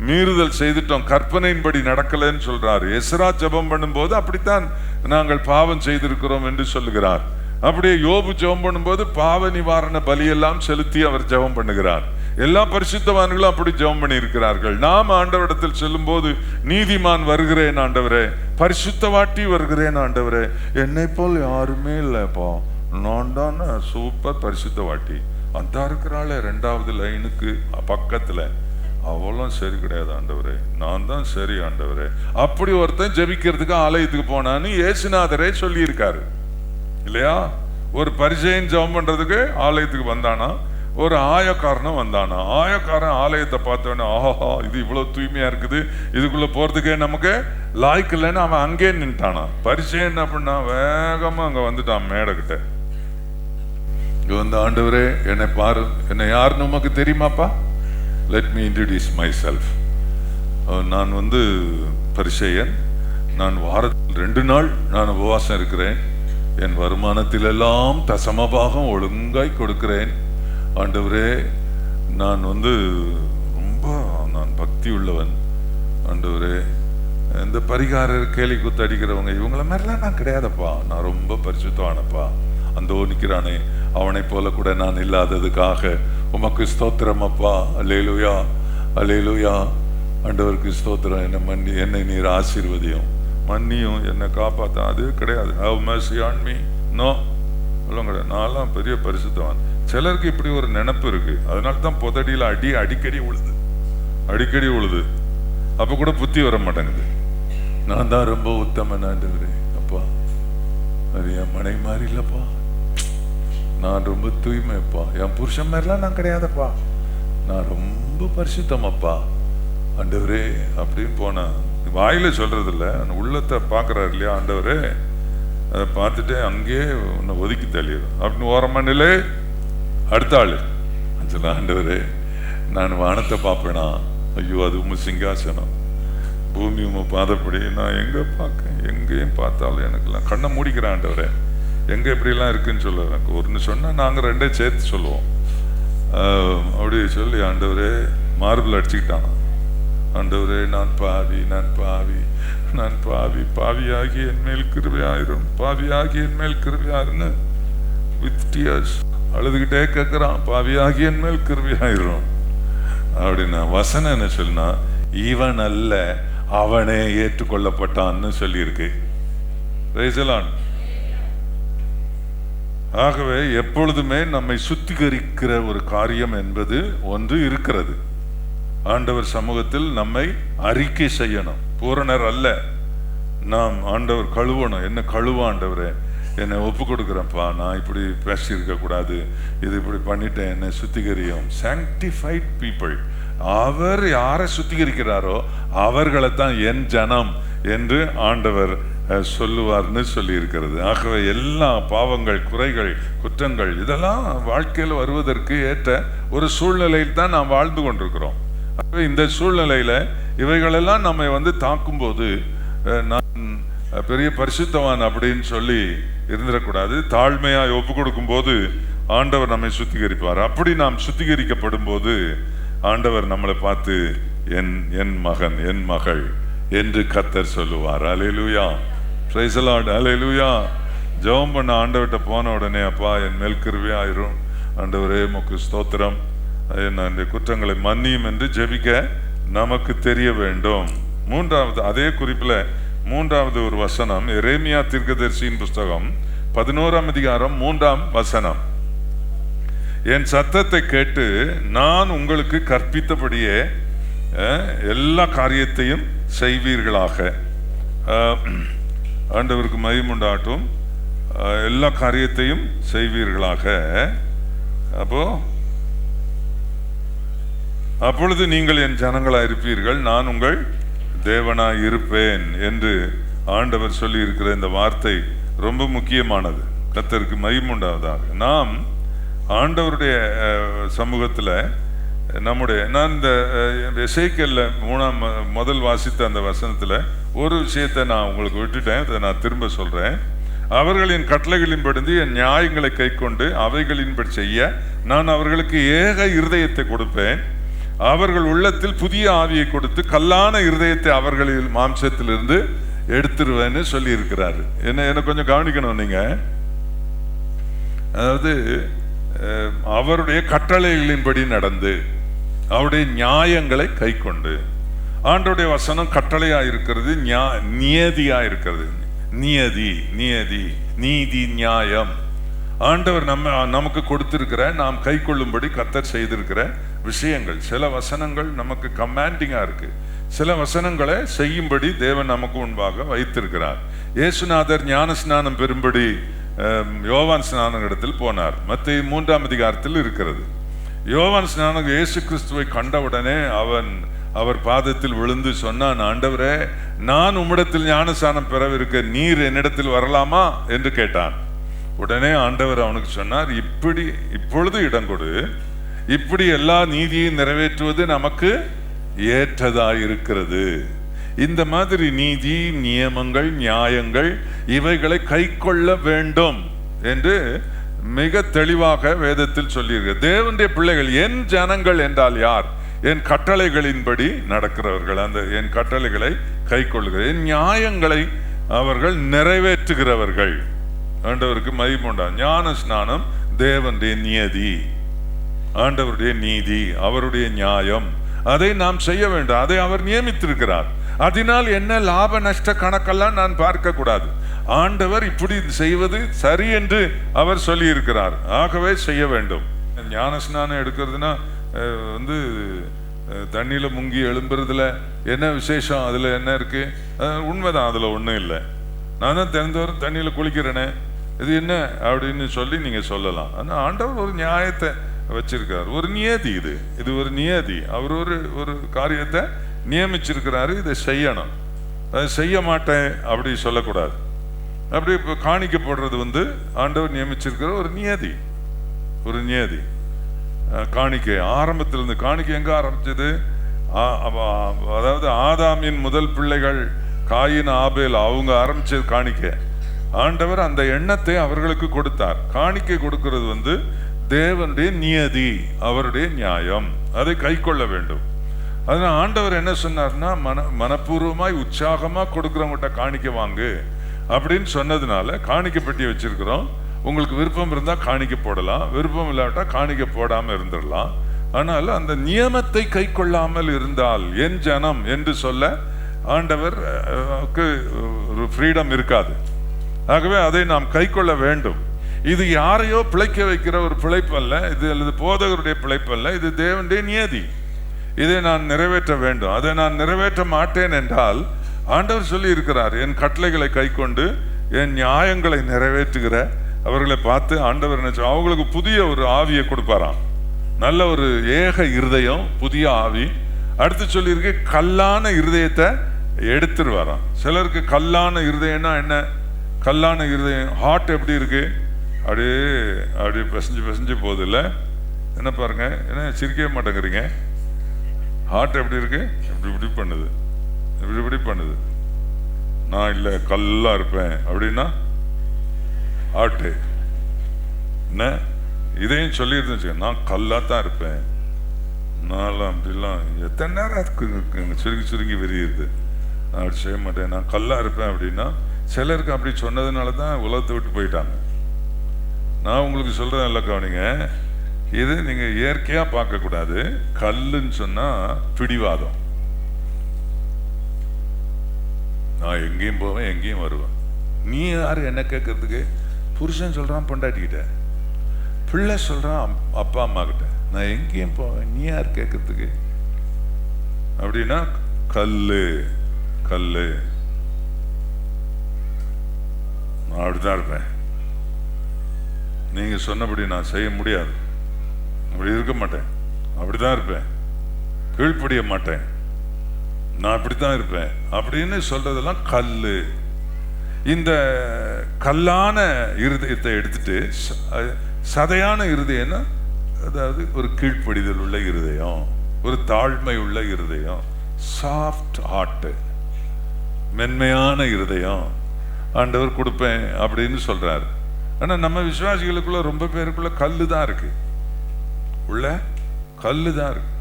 மீறுதல் செய்துட்டோம், கற்பனையின்படி நடக்கலன்னு சொல்றாரு. எஸ்ரா ஜெபம் பண்ணும்போது அப்படித்தான் நாங்கள் பாவம் செய்திருக்கிறோம் என்று சொல்லுகிறார். அப்படியே யோபு ஜெபம் பண்ணும்போது பாவ நிவாரண பலியெல்லாம் செலுத்தி அவர் ஜெபம் பண்ணுகிறார். எல்லா பரிசுத்தவான்களும் அப்படி ஜெபம் பண்ணி இருக்கிறார்கள். நாம் ஆண்டவரிடத்தில் செல்லும் போது நீதிமான் வருகிறேன் ஆண்டவரே, பரிசுத்தவாட்டி வருகிறேன் ஆண்டவரே, என்னை போல் யாருமே இல்லப்பா, நான் தான் சூப்பர் பரிசுத்தவாட்டி. அந்த இருக்கிறாள் 2வது லைனுக்கு பக்கத்துல, அவளும் சரி கிடையாது ஆண்டவரே, நான் தான் சரி ஆண்டவரே. அப்படி ஒருத்தன் ஜெபிக்கிறதுக்கு ஆலயத்துக்கு போனான்னு இயேசுநாதரே சொல்லி இருக்காரு இல்லையா? ஒரு பரிசேயன் ஜெபம் பண்றதுக்கு ஆலயத்துக்கு வந்தானா, ஒரு ஆயக்காரனும் வந்தானா. ஆயக்காரன் ஆலயத்தை பார்த்தவொடனே ஆஹா இது இவ்வளவு தூய்மையா இருக்குது, இதுக்குள்ள போறதுக்கே நமக்கு லாய்க்கு இல்லைன்னு அவன் அங்கே நின்ட்டானா. பரிசேயன் என்ன பண்ணா, வேகமா அங்க வந்துட்டான் மேடைக்கிட்ட. இங்க வந்து ஆண்டவரே என்னை பாரு, என்னை யாருன்னு உமக்கு தெரியுமாப்பா? Let me introduce myself. நான் வந்து பரிசேயன், நான் வாரத்தில் 2 நாள் நான் உபவாசம் இருக்கிறேன், என் வருமானத்தில் எல்லாம் தசமபாகம் ஒழுங்காய் கொடுக்கிறேன் ஆண்டவரே, நான் வந்து ரொம்ப பக்தி உள்ளவன் ஆண்டவரே. இந்த பரிகாரர் கேலி குத்து அடிக்கிறவங்க இவங்கள மாதிரிலாம் நான் கிடையாதப்பா, நான் ரொம்ப பரிசுத்தவானப்பா. அந்த நிற்கிறானே அவனை போல கூட நான் இல்லாததுக்காக உமக்கு ஸ்தோத்திரம் அப்பா. அல்லேலூயா அல்லேலூயா. ஆண்டவருக்கு ஸ்தோத்திரம். என்னை நீர் ஆசீர்வதியும், மன்னியும், என்னை காப்பாற்ற. அது கிடையாது. Have mercy on me. No எல்லாம் கிடையாது. நான்லாம் பெரிய பரிசுத்தவான். சிலருக்கு இப்படி ஒரு நினைப்பு இருக்கு. அதனால தான் புதடியில் அடிக்கடி உழுது. அப்ப கூட புத்தி வர மாட்டேங்குது. நான் தான் ரொம்ப உத்தமன் ஆண்டவரே அப்பா, அது என் மனை மாதிரி இல்லப்பா, நான் ரொம்ப தூய்மைப்பா, என் புருஷன் மாதிரிலாம் நான் கிடையாதப்பா, நான் ரொம்ப பரிசுத்தமப்பா ஆண்டவரே அப்படின்னு போனா வாயில சொல்றது இல்லை, உள்ளத்தை பாக்குறாரு இல்லையா ஆண்டவரே. அதை பார்த்துட்டு அங்கேயே உன்னை ஒதுக்கி தள்ளிடும் அப்படின்னு ஓரமா நிலை. அடுத்த ஆளு சொல்ல, ஆண்டவரே நான் வானத்தை பார்ப்பேனா, ஐயோ அது உங்க சிங்காசனம், பூமி உங்க பாதப்படி, நான் எங்க பார்க்க, எங்கேயும் பார்த்தாலும் எனக்குலாம் கண்ணை மூடிக்கிறேன் ஆண்டவரே, எங்க எப்படிலாம் இருக்குன்னு சொல்ல. எனக்கு ஒன்று சொன்னா நாங்க 2 சேர்த்து சொல்லுவோம். அப்படி சொல்லி ஆண்டவரே மார்பிள் அடிச்சுக்கிட்டான். ஆண்டவரே நான் பாவி, பாவியாகி என் மேல் கிருபையாயிரும், பாவியாகி என் மேல் கிருபையாருன்னு வித் டியர்ஸ் அழுதுகிட்டே கேட்கிறான், பாவியாகி என் மேல் கிருபையாயிரும் அப்படின்னா. வசனம் என்ன சொல்லுனா, இவன் அல்ல அவனே ஏற்றுக்கொள்ளப்பட்டான்னு சொல்லியிருக்கு. ஆகவே எப்பொழுதுமே நம்மை சுத்திகரிக்கிற ஒரு காரியம் என்பது ஒன்று இருக்கிறது. ஆண்டவர் சமூகத்தில் நம்மை அறிக்கை செய்யணும். பூரணர் அல்ல நாம், ஆண்டவர் கழுவணும். என்ன கழுவ ஆண்டவரே, என்னை ஒப்பு கொடுக்குறேன்ப்பா, நான் இப்படி பேசியிருக்க கூடாது, இது இப்படி பண்ணிட்டேன், என்னை சுத்திகரியும். சாங்டிஃபைட் பீப்புள், அவர் யாரை சுத்திகரிக்கிறாரோ அவர்களை தான் என் ஜனம் என்று ஆண்டவர் சொல்லுவார்னு சொல்லி இருக்கிறது. ஆகவே எல்லா பாவங்கள், குறைகள், குற்றங்கள் இதெல்லாம் வாழ்க்கையில் வருவதற்கு ஏற்ற ஒரு சூழ்நிலையில் தான் நாம் வாழ்ந்து கொண்டிருக்கிறோம். ஆகவே இந்த சூழ்நிலையில இவைகளெல்லாம் நம்மை வந்து தாக்கும் போது நான் பெரிய பரிசுத்தவான் அப்படின்னு சொல்லி இருந்துடக்கூடாது. தாழ்மையாய் ஒப்பு கொடுக்கும் போது ஆண்டவர் நம்மை சுத்திகரிப்பார். அப்படி நாம் சுத்திகரிக்கப்படும் போது ஆண்டவர் நம்மளை பார்த்து என் மகன், என் மகள் என்று கர்த்தர் சொல்லுவார். அல்லேலூயா, பிரைஸ் தி லார்ட், அல்லேலூயா. ஜெபம் பண்ண ஆண்டவர்கிட்ட போன உடனே, அப்பா என் மேல் கிருபையாயிரும் ஆண்டவரே, உமக்கு ஸ்தோத்திரம், என் குற்றங்களை மன்னியும் என்று ஜெபிக்க நமக்கு தெரிய வேண்டும். மூன்றாவது அதே குறிப்பில் 3வது ஒரு வசனம், எரேமியா தீர்க்கதரிசியின் புஸ்தகம் 11ஆம் அதிகாரம் 3ஆம் வசனம். என் சத்தத்தை கேட்டு நான் உங்களுக்கு கற்பித்தபடியே எல்லா காரியத்தையும் செய்வீர்களாக. ஆண்டவருக்கு மகிமை உண்டாகட்டும். எல்லா காரியத்தையும் செய்வீர்களாக. அப்பொழுது நீங்கள் என் ஜனங்களாய் இருப்பீர்கள், நான் உங்கள் தேவனாய் இருப்பேன் என்று ஆண்டவர் சொல்லி இருக்கிற இந்த வார்த்தை ரொம்ப முக்கியமானது. கர்த்தருக்கு மகிமை உண்டாவதாக. நாம் ஆண்டவருடைய சமூகத்தில் நான் இந்த எசேக்கியேல்ல 3ஆம் முதல் வாசித்த அந்த வசனத்தில் ஒரு விஷயத்தை நான் உங்களுக்கு விட்டுட்டேன், அதை நான் திரும்ப சொல்றேன். அவர்களின் கட்டளைகளின்படி என் நியாயங்களை கை கொண்டு அவைகளின்படி செய்ய நான் அவர்களுக்கு ஏக இருதயத்தை கொடுப்பேன், அவர்கள் உள்ளத்தில் புதிய ஆவியை கொடுத்து கல்லான இருதயத்தை அவர்களில் மாம்சத்திலிருந்து எடுத்துருவேன்னு சொல்லி இருக்கிறாரு. என்ன கொஞ்சம் கவனிக்கணும் நீங்க. அதாவது அவருடைய கட்டளைகளின்படி நடந்து அவருடைய நியாயங்களை கை கொண்டு, ஆண்டவருடைய வசனம் கட்டளையா இருக்கிறது, நியதியா இருக்கிறது. நியதி நியதி நீதி நியாயம் ஆண்டவர் நமக்கு கொடுத்திருக்கிற, நாம் கை கொள்ளும்படி கர்த்தர் செய்திருக்கிற விஷயங்கள். சில வசனங்கள் நமக்கு கமாண்டிங்கா இருக்கு, சில வசனங்களை செய்யும்படி தேவன் நமக்கு முன்பாக வைத்திருக்கிறார். இயேசுநாதர் ஞான ஸ்நானம் பெறும்படி யோவான் ஸ்நான இடத்தில் போனார். மத்தேயு 3ஆம் அதிகாரத்தில் இருக்கிறது. யோவான் ஸ்நானம் இயேசு கிறிஸ்துவை கண்டவுடனே அவர் பாதத்தில் விழுந்து சொன்னான், ஆண்டவரே, நான் உம்மிடத்தில் ஞானஸ்நானம் பெறவிருக்க நீர் என்னிடத்தில் வரலாமா என்று கேட்டான். உடனே ஆண்டவர் அவனுக்கு சொன்னார், இப்பொழுது இடம் கொடு, இப்படி எல்லா நீதியையும் நிறைவேற்றுவது நமக்கு ஏற்றதாயிருக்கிறது. இந்த மாதிரி நீதி நியமங்கள் நியாயங்கள் இவைகளை கை கொள்ள வேண்டும் என்று மிக தெளிவாக வேதத்தில் சொல்லியிருக்கு. தேவனுடைய பிள்ளைகள், என் ஜனங்கள் என்றால் யார்? என் கட்டளைகளின்படி நடக்கிறவர்கள், அந்த என் கட்டளைகளை கை கொள்ளுகிற, என் நியாயங்களை அவர்கள் நிறைவேற்றுகிறவர்கள். ஆண்டவருக்கு மகிமை உண்டா. ஞான ஸ்நானம் தேவனுடைய நியதி, ஆண்டவருடைய நீதி, அவருடைய நியாயம், அதை நாம் செய்ய வேண்டும். அதை அவர் நியமித்திருக்கிறார். அதனால் என்ன லாப நஷ்ட கணக்கெல்லாம் நான் பார்க்க கூடாது. ஆண்டவர் இப்படி செய்வது சரி என்று அவர் சொல்லி இருக்கிறார், ஆகவே செய்ய வேண்டும். ஞான ஸ்நானம் எடுக்கிறதுனா தண்ணியில முங்கி எழும்புறதுல என்ன விசேஷம்? அதுல என்ன இருக்கு? உண்மைதான், அதுல ஒண்ணும் இல்லை. நான் தான் தெரிந்தவரும் தண்ணியில குளிக்கிறேனே, இது என்ன அப்படின்னு சொல்லி நீங்க சொல்லலாம். ஆனா ஆண்டவர் ஒரு நியாயத்தை வச்சிருக்காரு, ஒரு நியதி. இது ஒரு நியதி. அவர் ஒரு காரியத்தை நியமிச்சிருக்கிறாரு, இதை செய்யணும். அதை செய்ய மாட்டேன் அப்படி சொல்லக்கூடாது. அப்படி காணிக்க போடுறது ஆண்டவர் நியமிச்சிருக்கிற ஒரு நியதி, ஒரு நியதி. காணிக்கை ஆரம்பத்திலிருந்து, காணிக்கை எங்க ஆரம்பிச்சது? அதாவது ஆதாமின் முதல் பிள்ளைகள் காயின் ஆபேல், அவங்க ஆரம்பிச்சது காணிக்கை. ஆண்டவர் அந்த எண்ணத்தை அவர்களுக்கு கொடுத்தார். காணிக்கை கொடுக்கிறது தேவனுடைய நியதி, அவருடைய நியாயம், அதை கை கொள்ள வேண்டும். அதனால ஆண்டவர் என்ன சொன்னார்னா, மனப்பூர்வமாய் உற்சாகமா கொடுக்கிறவங்கிட்ட காணிக்கை வாங்கு அப்படின்னு சொன்னதுனால காணிக்கை பெட்டியை வச்சிருக்கிறோம். உங்களுக்கு விருப்பம் இருந்தா காணிக்கை போடலாம், விருப்பம் இல்லாட்டா காணிக்கை போடாம இருந்துடலாம். ஆனால் அந்த நியமத்தை கை கொள்ளாமல் இருந்தால் என் ஜனம் என்று சொல்ல ஆண்டவருக்கு ஒரு ஃப்ரீடம் இருக்காது. ஆகவே அதை நாம் கை கொள்ள வேண்டும். இது யாரையோ பிழைக்க வைக்கிற ஒரு பிழைப்பு அல்ல, இது அல்லது போதகருடைய பிழைப்பு அல்ல, இது தேவனுடைய நியதி. இதை நான் நிறைவேற்ற வேண்டும். அதை நான் நிறைவேற்ற மாட்டேன் என்றால் ஆண்டவர் சொல்லி இருக்கிறார், என் கட்டளைகளை கை கொண்டு என் நியாயங்களை நிறைவேற்றுகிற அவர்களை பார்த்து ஆண்டவர் என்ன, அவங்களுக்கு புதிய ஒரு ஆவியை கொடுப்பாராம், நல்ல ஒரு ஏக இருதயம், புதிய ஆவி. அடுத்து சொல்லியிருக்கு, கல்லான இருதயத்தை எடுத்துருவாராம். சிலருக்கு கல்லான இருதயம்னா என்ன? கல்லான இருதயம், ஹார்ட் எப்படி இருக்கு? அப்படியே பிசைஞ்சு போகுது இல்லை? என்ன பாருங்க, என்ன சிரிக்கவே மாட்டேங்கிறீங்க? ஹார்ட் எப்படி இருக்கு? இப்படி பண்ணுது, இப்படி பண்ணுது. நான் இல்லை கல்லா இருப்பேன் அப்படின்னா ஹார்ட்டு என்ன? இதையும் சொல்லியிருந்துச்சு, நான் கல்லா தான் இருப்பேன், நான்லாம் அப்படிலாம் எத்தனை நேரம் சுருங்கி விரியுது, நான் அப்படி செய்ய மாட்டேன், நான் கல்லா இருப்பேன் அப்படின்னா சிலருக்கு அப்படி சொன்னதுனால தான் உலகத்தை விட்டு போயிட்டாங்க. நான் உங்களுக்கு சொல்றேன், இல்லை கவனிங்க, இது நீங்க இயற்கையா பார்க்க கூடாது. கல்லுன்னு சொன்னா பிடிவாதம். நான் எங்கேயும் போவேன், எங்கேயும் வருவேன், நீ யாரு என்ன கேட்கறதுக்கு? புருஷன் சொல்றான் பொண்டாட்டிக்கிட்ட, பிள்ளை சொல்றான் அப்பா அம்மா கிட்ட, நான் எங்கேயும் போவேன், நீ யார் கேட்கறதுக்கு அப்படின்னா கல்லு கல்லு. நான் அப்படிதான் இருப்பேன், நீங்க சொன்னபடி நான் செய்ய முடியாது, அப்படி இருக்க மாட்டேன், அப்படிதான் இருப்பேன், கீழ்ப்படிய மாட்டேன், நான் அப்படித்தான் இருப்பேன் அப்படின்னு சொல்றதெல்லாம் கல்லு. இந்த கல்லான இருதயத்தை எடுத்துட்டு சதையான இருதயம்னா, அதாவது ஒரு கீழ்ப்படிதல் உள்ள இருதயம், ஒரு தாழ்மை உள்ள இருதயம், சாஃப்ட் ஹார்ட், மென்மையான இருதயம் ஆண்டவர் கொடுப்பேன் அப்படின்னு சொல்றாரு. ஆனா நம்ம விசுவாசிகளுக்குள்ள ரொம்ப பேருக்குள்ள கல்லு தான் இருக்கு, உள்ள கல்லு தான் இருக்கு.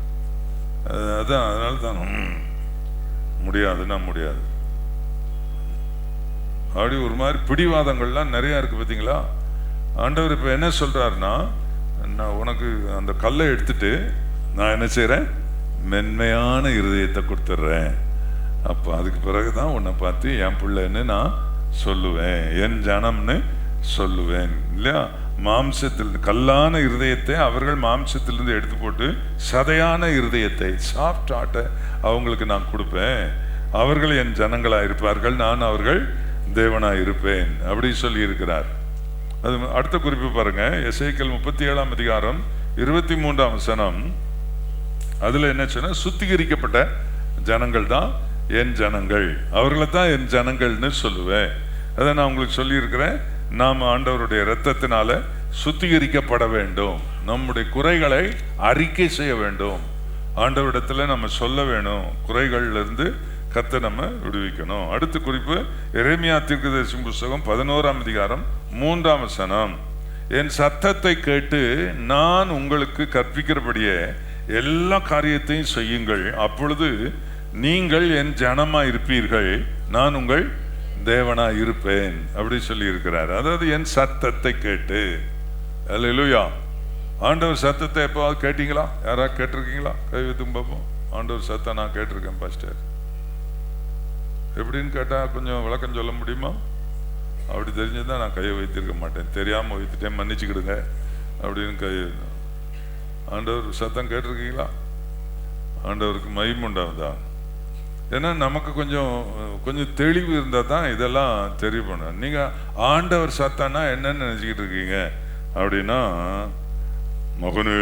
அதான் அதனால தான் முடியாதுன்னா முடியாது, அப்படி ஒரு மாதிரி பிடிவாதங்கள்லாம் நிறைய இருக்கு. பார்த்தீங்களா, ஆண்டவர் இப்போ என்ன சொல்றாருன்னா, நான் உனக்கு அந்த கல்லை எடுத்துட்டு நான் என்ன செய்கிறேன், மென்மையான இருதயத்தை கொடுத்துட்றேன். அப்போ அதுக்கு பிறகுதான் உன்னை பார்த்து என் பிள்ளைன்னு நான் சொல்லுவேன், என் ஜனம்னு சொல்லுவேன் இல்லையா. மாம்சத்தில் கல்லான இருதயத்தை அவர்கள் மாம்சத்திலிருந்து எடுத்து போட்டு சதையான இருதயத்தை, சாஃப்ட் ஹார்ட்டை அவங்களுக்கு நான் கொடுப்பேன். அவர்கள் என் ஜனங்களாக இருப்பார்கள், நான் அவர்கள் தேவனாய் இருப்பேன் அப்படி சொல்லி இருக்கிறார். அது அடுத்த குறிப்பு பாருங்க, எசேக்கியேல் 37ஆம் அதிகாரம் 23ஆம் வசனம். அதுல என்ன சொன்னா, சுத்திகரிக்கப்பட்ட ஜனங்கள் தான் என் ஜனங்கள், அவர்களை தான் என் ஜனங்கள்னு சொல்லுவேன். அதை நான் உங்களுக்கு சொல்லி இருக்கிறேன். நாம் ஆண்டவருடைய இரத்தத்தினால சுத்திகரிக்கப்பட வேண்டும், நம்முடைய குறைகளை அறிக்கை செய்ய வேண்டும், ஆண்டவரிடத்துல நம்ம சொல்ல வேணும், குறைகள்ல இருந்து கர்த்தர் நம்ம விடுவிக்கணும். அடுத்த குறிப்பு எரேமியா தீர்க்கதரிசி புத்தகம் 11ஆம் அதிகாரம் 3ஆம் வசனம். என் சத்தத்தை கேட்டு நான் உங்களுக்கு கற்பிக்கிறபடியே எல்லா காரியத்தையும் செய்யுங்கள், அப்பொழுது நீங்கள் என் ஜனமா இருப்பீர்கள், நான் உங்கள் தேவனா இருப்பேன் அப்படி சொல்லி இருக்கிறார். அதாவது என் சத்தத்தை கேட்டு. அல்லேலூயா. ஆண்டவர் சத்தத்தை எப்போவாது கேட்டீங்களா? யாராவது கேட்டிருக்கீங்களா? கை வைத்து பார்ப்போம். ஆண்டவர் சத்தம் நான் கேட்டிருக்கேன் பாஸ்டர். எப்படின்னு கேட்டால் கொஞ்சம் விளக்கம் சொல்ல முடியுமா? அப்படி தெரிஞ்சுதான் நான் கையை வைத்திருக்க மாட்டேன், தெரியாமல் வைத்துட்டேன், மன்னிச்சுக்கிடுங்க அப்படின்னு கை. ஆண்டவர் சத்தம் கேட்டிருக்கீங்களா? ஆண்டவருக்கு மகிமை உண்டாகுதா? ஏன்னா நமக்கு கொஞ்சம் தெளிவு இருந்தால் தான் இதெல்லாம் தெரியும். நீங்கள் ஆண்டவர் சத்தம்னா என்னன்னு நினச்சிக்கிட்டு இருக்கீங்க அப்படின்னா, மகனே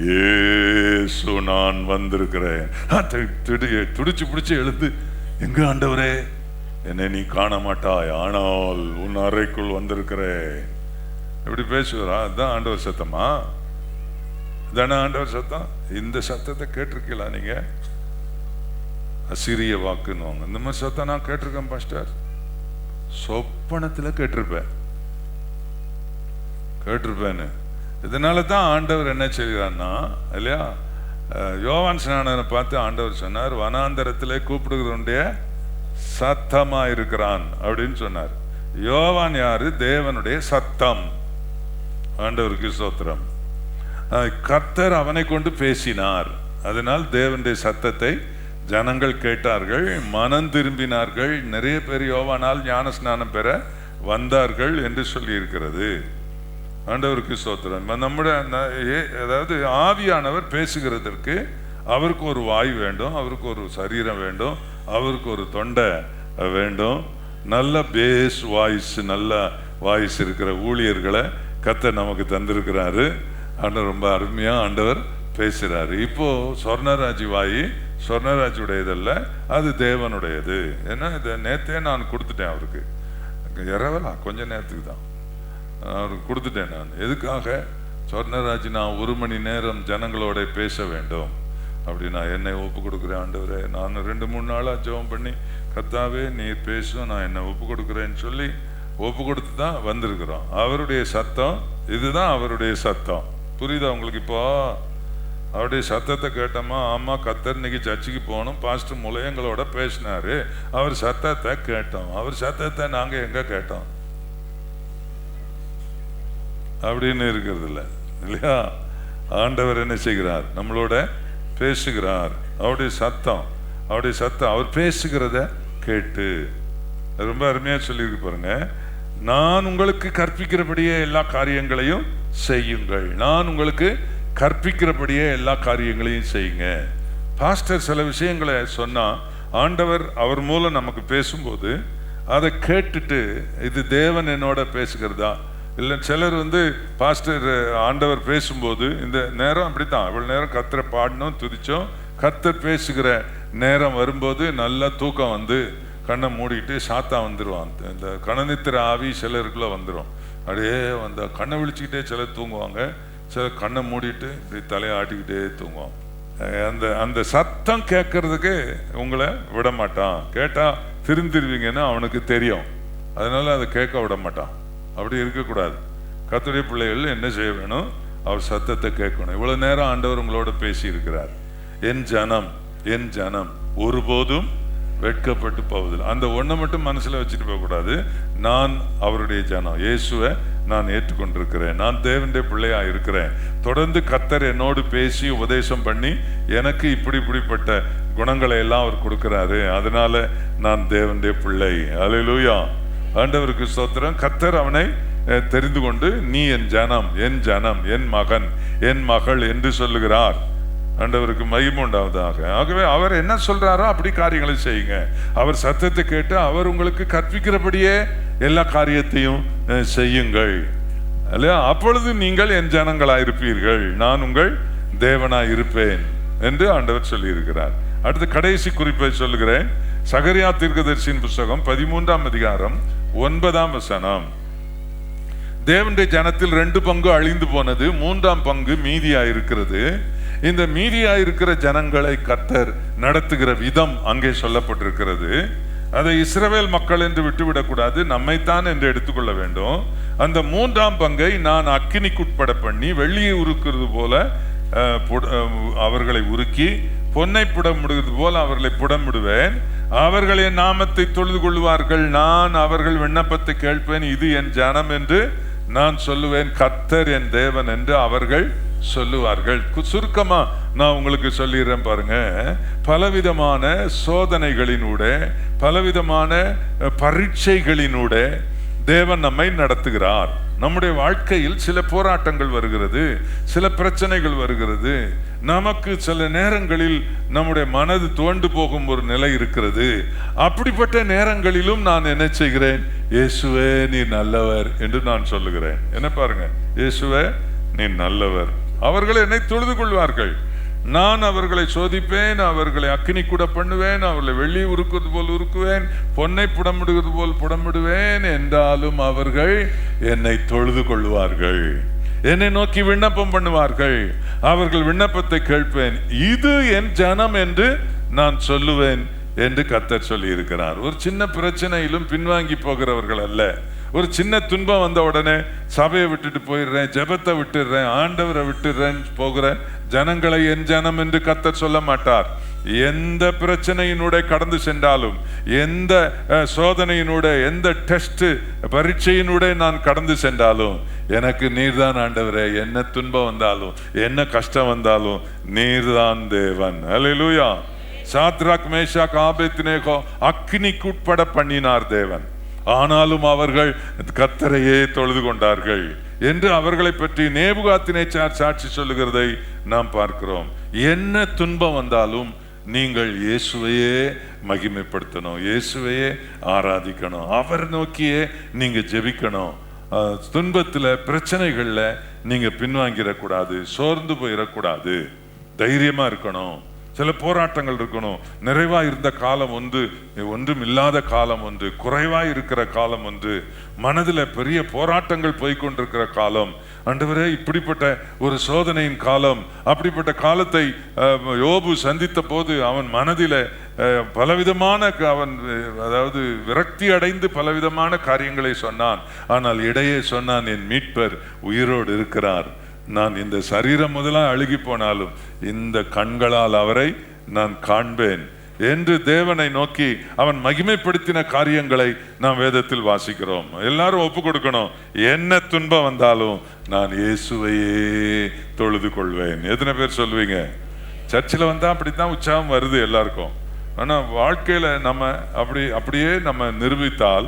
இயேசு நான் வந்திருக்கிறேன், துடிச்சு பிடிச்சி எழுந்து, எங்க ஆண்டவரே, என்னை நீ காண மாட்டாய், ஆனால் உன் அறைக்குள் வந்திருக்கிறேன் எப்படி பேசுவாரா? அதுதான் ஆண்டவர் சத்தமா? தானே ஆண்டவர் சத்தம். இந்த சத்தத்தை கேட்டிருக்கீங்களா நீங்க? அசிரிய வாக்குன்னு இந்த மாதிரி சத்தம் நான் கேட்டிருக்கேன் பாஸ்டர். சொப்பனத்தில் கேட்டிருப்பேன்னு. இதனால தான் ஆண்டவர் என்ன செய்கிறான்னா இல்லையா, யோவான் ஸ்நானனை பார்த்து ஆண்டவர் சொன்னார், வனாந்தரத்திலே கூப்பிடுகிறவனுடைய சத்தமா இருக்கிறான் அப்படின்னு சொன்னார். யோவான் யாரு? தேவனுடைய சத்தம். ஆண்டவருக்கு ஸ்தோத்திரம். கர்த்தர் அவனை கொண்டு பேசினார், அதனால் தேவனுடைய சத்தத்தை ஜனங்கள் கேட்டார்கள், மனம் திரும்பினார்கள், நிறைய பேர் யோவானால் ஞான ஸ்நானம் பெற வந்தார்கள் என்று சொல்லி இருக்கிறது. ஆண்டவருக்கு ஸ்தோத்திரம். நம்முடைய அதாவது ஆவியானவர் பேசுகிறதற்கு அவருக்கு ஒரு வாய் வேண்டும், அவருக்கு ஒரு சரீரம் வேண்டும், அவருக்கு ஒரு தொண்டை வேண்டும், நல்ல பேஸ் வாய்ஸ், நல்ல வாய்ஸ் இருக்கிற ஊழியர்களை கர்த்தர் நமக்கு தந்திருக்கிறாரு. ஆண்டவர் ரொம்ப அருமையா ஆண்டவர் பேசுறாரு. இப்போ சொர்ணராஜ் வாய் சொர்ணராஜுடையதல்ல, அது தேவனுடையது. ஏன்னா இதை நேற்றே நான் கொடுத்துட்டேன் அவருக்கு, இரவலா கொஞ்ச நேரத்துக்கு தான் அவருக்கு கொடுத்துட்டேன் நான். எதுக்காக? சொர்ணராஜ் நான் 1 மணி நேரம் ஜனங்களோட பேச வேண்டும் அப்படி நான் என்னை ஒப்பு கொடுக்குறேன். ஆண்டவரே, நான் 2-3 நாளாக ஜெபம் பண்ணி, கர்த்தாவே நீர் பேசும், நான் என்னை ஒப்பு கொடுக்குறேன்னு சொல்லி ஒப்பு கொடுத்து தான் வந்திருக்கிறோம். அவருடைய சத்தம் இதுதான், அவருடைய சத்தம். புரியுதா உங்களுக்கு? இப்போ அவருடைய சத்தத்தை கேட்டோமா? ஆமா, கர்த்தர் இன்னைக்கு சர்ச்சுக்கு போகணும், பாஸ்டர் முளையங்களோட பேசினாரு, அவர் சத்தத்தை கேட்டோம். அவர் சத்தத்தை நாங்க எங்க கேட்டோம் அப்படின்னு இருக்கிறது இல்லை இல்லையா? ஆண்டவர் என்ன செய்கிறார்? நம்மளோட பேசுகிறார். அவருடைய சத்தம் அவர் பேசுகிறத கேட்டு. ரொம்ப அருமையா சொல்லியிருக்கு பாருங்க. நான் உங்களுக்கு கற்பிக்கிறபடியே எல்லா காரியங்களையும் செய்யுங்கள். நான் உங்களுக்கு கற்பிக்கிறபடியே எல்லா காரியங்களையும் செய்யுங்க. பாஸ்டர் சில விஷயங்களை சொன்னா ஆண்டவர் அவர் மூலம் நமக்கு பேசும்போது அதை கேட்டுட்டு இது தேவன் என்னோட பேசுகிறதா, இல்லை சிலர் பாஸ்டர் ஆண்டவர் பேசும்போது இந்த நேரம் அப்படித்தான், இவ்வளவு நேரம் கர்த்தரை பாடணும் துதிச்சோம், கர்த்தர் பேசுகிற நேரம் வரும்போது நல்லா தூக்கம் கண்ணை மூடிட்டு சாத்தா வந்துடுவான். இந்த கணநித்திர ஆவி சிலருக்குள்ள வந்துடும். அப்படியே கண்ணை விழிச்சுக்கிட்டே சிலர் தூங்குவாங்க, சிலர் கண்ணை மூடிட்டு இப்படி தலையை ஆட்டிக்கிட்டே தூங்குவான். அந்த சத்தம் கேட்கறதுக்கு உங்களை விட மாட்டான். கேட்டா திருந்திருவீங்கன்னு அவனுக்கு தெரியும், அதனால அதை கேட்க விட மாட்டான். அப்படி இருக்கக்கூடாது. கர்த்தருடைய பிள்ளைகள் என்ன செய்ய வேணும்? அவர் சத்தத்தை கேட்கணும். இவ்வளவு நேரம் ஆண்டவர் உங்களோட பேசி இருக்கிறார். என் ஜனம் ஒருபோதும் வெட்கப்பட்டு போவதில்லை. அந்த ஒன்றை மட்டும் மனசுல வச்சுட்டு போகக்கூடாது. நான் அவருடைய ஜனம், இயேசுவை நான் ஏற்றுக்கொண்டிருக்கிறேன், நான் தேவனுடைய பிள்ளையா இருக்கிறேன். தொடர்ந்து கர்த்தர் என்னோடு பேசி உபதேசம் பண்ணி எனக்கு இப்படிப்பட்ட குணங்களை எல்லாம் அவர் கொடுக்கிறாரு, அதனால நான் தேவனுடைய பிள்ளை. அல்லேலூயா, ஆண்டவருக்கு ஸ்தோத்திரம். கர்த்தர் அவனை தெரிந்து கொண்டு நீ என் ஜனம், என் மகன், என் மகள் என்று சொல்லுகிறார். ஆண்டவருக்கு மகிமை உண்டாவதாக. ஆகவே அவர் என்ன சொல்றாரோ அப்படி காரியங்களை செய்யுங்க. அவர் சத்தத்தை கேட்டு அவர் உங்களுக்கு கற்பிக்கிறபடியே எல்லா காரியத்தையும் செய்யுங்கள். இல்லையா? அப்பொழுது நீங்கள் என் ஜனங்களாயிருப்பீர்கள், நான் உங்கள் தேவனாய் இருப்பேன் என்று ஆண்டவர் சொல்லி இருக்கிறார். அடுத்து கடைசி குறிப்பை சொல்லுகிறேன். சகரியா தீர்க்கதரிசியின் புஸ்தகம் 13ஆம் அதிகாரம் 9ஆம் வசனம். தேவனுடைய ஜனத்தில் 2 பங்கு அழிந்து போனது, 3ஆம் பங்கு மீதியாயிருக்கிறது. இந்த மீதியாயிருக்கிற ஜனங்களை கர்த்தர் நடத்துகிற விதம் அங்கே சொல்லப்பட்டிருக்கிறது. அதை இஸ்ரவேல் மக்கள் என்று விட்டுவிடக்கூடாது, நம்மைத்தான் என்று எடுத்துக்கொள்ள வேண்டும். அந்த 3ஆம் பங்கை நான் அக்கினிக்குட்பட பண்ணி வெள்ளியை உருக்குறது போல அவர்களை உருக்கி பொன்னை புடமிடுவது போல அவர்களை புடமிடுவேன். அவர்கள் என் நாமத்தை தொழுது கொள்வார்கள், நான் அவர்கள் விண்ணப்பத்தை கேட்பேன். இது என் ஜனம் என்று நான் சொல்லுவேன், கர்த்தர் என் தேவன் என்று அவர்கள் சொல்லுவார்கள். சுருக்கமா நான் உங்களுக்கு சொல்லிடுறேன் பாருங்க. பலவிதமான சோதனைகளினூட, பலவிதமான பரீட்சைகளினூட தேவன் நம்மை நடத்துகிறார். நம்முடைய வாழ்க்கையில் சில போராட்டங்கள் வருகிறது, சில பிரச்சனைகள் வருகிறது. நமக்கு சில நேரங்களில் நம்முடைய மனது துவண்டு போகும் ஒரு நிலை இருக்கிறது. அப்படிப்பட்ட நேரங்களிலும் நான் என்ன செய்கிறேன்? இயேசுவே நீ நல்லவர் என்று நான் சொல்லுகிறேன். என்ன பாருங்க, இயேசுவே நீ நல்லவர். அவர்கள் என்னை தொழுது கொள்வார்கள், நான் அவர்களை சோதிப்பேன், அவர்களை அக்கினி கூட பண்ணுவேன், அவர்களை வெள்ளி உருக்குவது போல் உருக்குவேன், பொன்னை புடமிடுவது போல் புடமிடுவேன் என்றாலும் அவர்கள் என்னை தொழுது கொள்வார்கள், என்னை நோக்கி விண்ணப்பம் பண்ணுவார்கள், அவர்கள் விண்ணப்பத்தை கேட்பேன். இது என் ஜனம் என்று நான் சொல்லுவேன் என்று கர்த்தர் சொல்லி இருக்கிறார். ஒரு சின்ன பிரச்சனையிலும் பின்வாங்கி போகிறவர்கள் அல்ல. ஒரு சின்ன துன்பம் வந்த உடனே சபையை விட்டுட்டு போயிடுறேன், ஜெபத்தை விட்டுடுறேன், ஆண்டவரை விட்டுடுறேன் போகிற ஜனங்களை என் ஜனம் என்று கர்த்தர் சொல்ல மாட்டார். எந்த பிரச்சனையினூட கடந்து சென்றாலும், எந்த சோதனையினூட, எந்த டெஸ்ட் பரீட்சையினூட நான் கடந்து சென்றாலும் எனக்கு நீர்தான் ஆண்டவரே. என்ன துன்பம் வந்தாலும், என்ன கஷ்டம் வந்தாலும் நீர்தான் தேவன். அல்லேலூயா. சாத்ராக் மேஷாக் ஆபேத்நேகோ அக்கினிக்குட்பட பண்ணினார் தேவன், ஆனாலும் அவர்கள் கர்த்தரையே தொழுது கொண்டார்கள் என்று அவர்களை பற்றி நேபுகாத்நேச்சார் சாட்சி சொல்லுகிறதை நாம் பார்க்கிறோம். என்ன துன்பம் வந்தாலும் நீங்கள் இயேசுவையே மகிமைப்படுத்தணும், இயேசுவையே ஆராதிக்கணும், அவர் நோக்கியே நீங்க ஜெபிக்கணும். துன்பத்துல பிரச்சனைகள்ல நீங்க பின்வாங்கிடக்கூடாது, சோர்ந்து போயிடக்கூடாது, தைரியமா இருக்கணும். சில போராட்டங்கள் இருக்கணும். நிறைவா இருந்த காலம் ஒன்று, ஒன்றும் இல்லாத காலம் ஒன்று, குறைவா இருக்கிற காலம் ஒன்று, மனதில் பெரிய போராட்டங்கள் போய்கொண்டிருக்கிற காலம். ஆண்டவரே இப்படிப்பட்ட ஒரு சோதனையின் காலம். அப்படிப்பட்ட காலத்தை யோபு சந்தித்த போது அவன் மனதில் பலவிதமான அதாவது விரக்தி அடைந்து பலவிதமான காரியங்களை சொன்னான். ஆனால் இடையே சொன்னான், என் மீட்பர் உயிரோடு இருக்கிறார், நான் இந்த சரீரம் முதலாக அழுகி போனாலும் இந்த கண்களால் அவரை நான் காண்பேன் என்று தேவனை நோக்கி அவன் மகிமைப்படுத்தின காரியங்களை நாம் வேதத்தில் வாசிக்கிறோம். எல்லாரும் ஒப்பு கொடுக்கணும், என்ன துன்பம் வந்தாலும் நான் இயேசுவையே தொழுது கொள்வேன். எத்தனை பேர் சொல்லுவீங்க? சர்ச்சில் வந்தா அப்படித்தான் உற்சாகம் வருது எல்லாருக்கும். ஆனா வாழ்க்கையில நம்ம அப்படியே நம்ம நிரூபித்தால்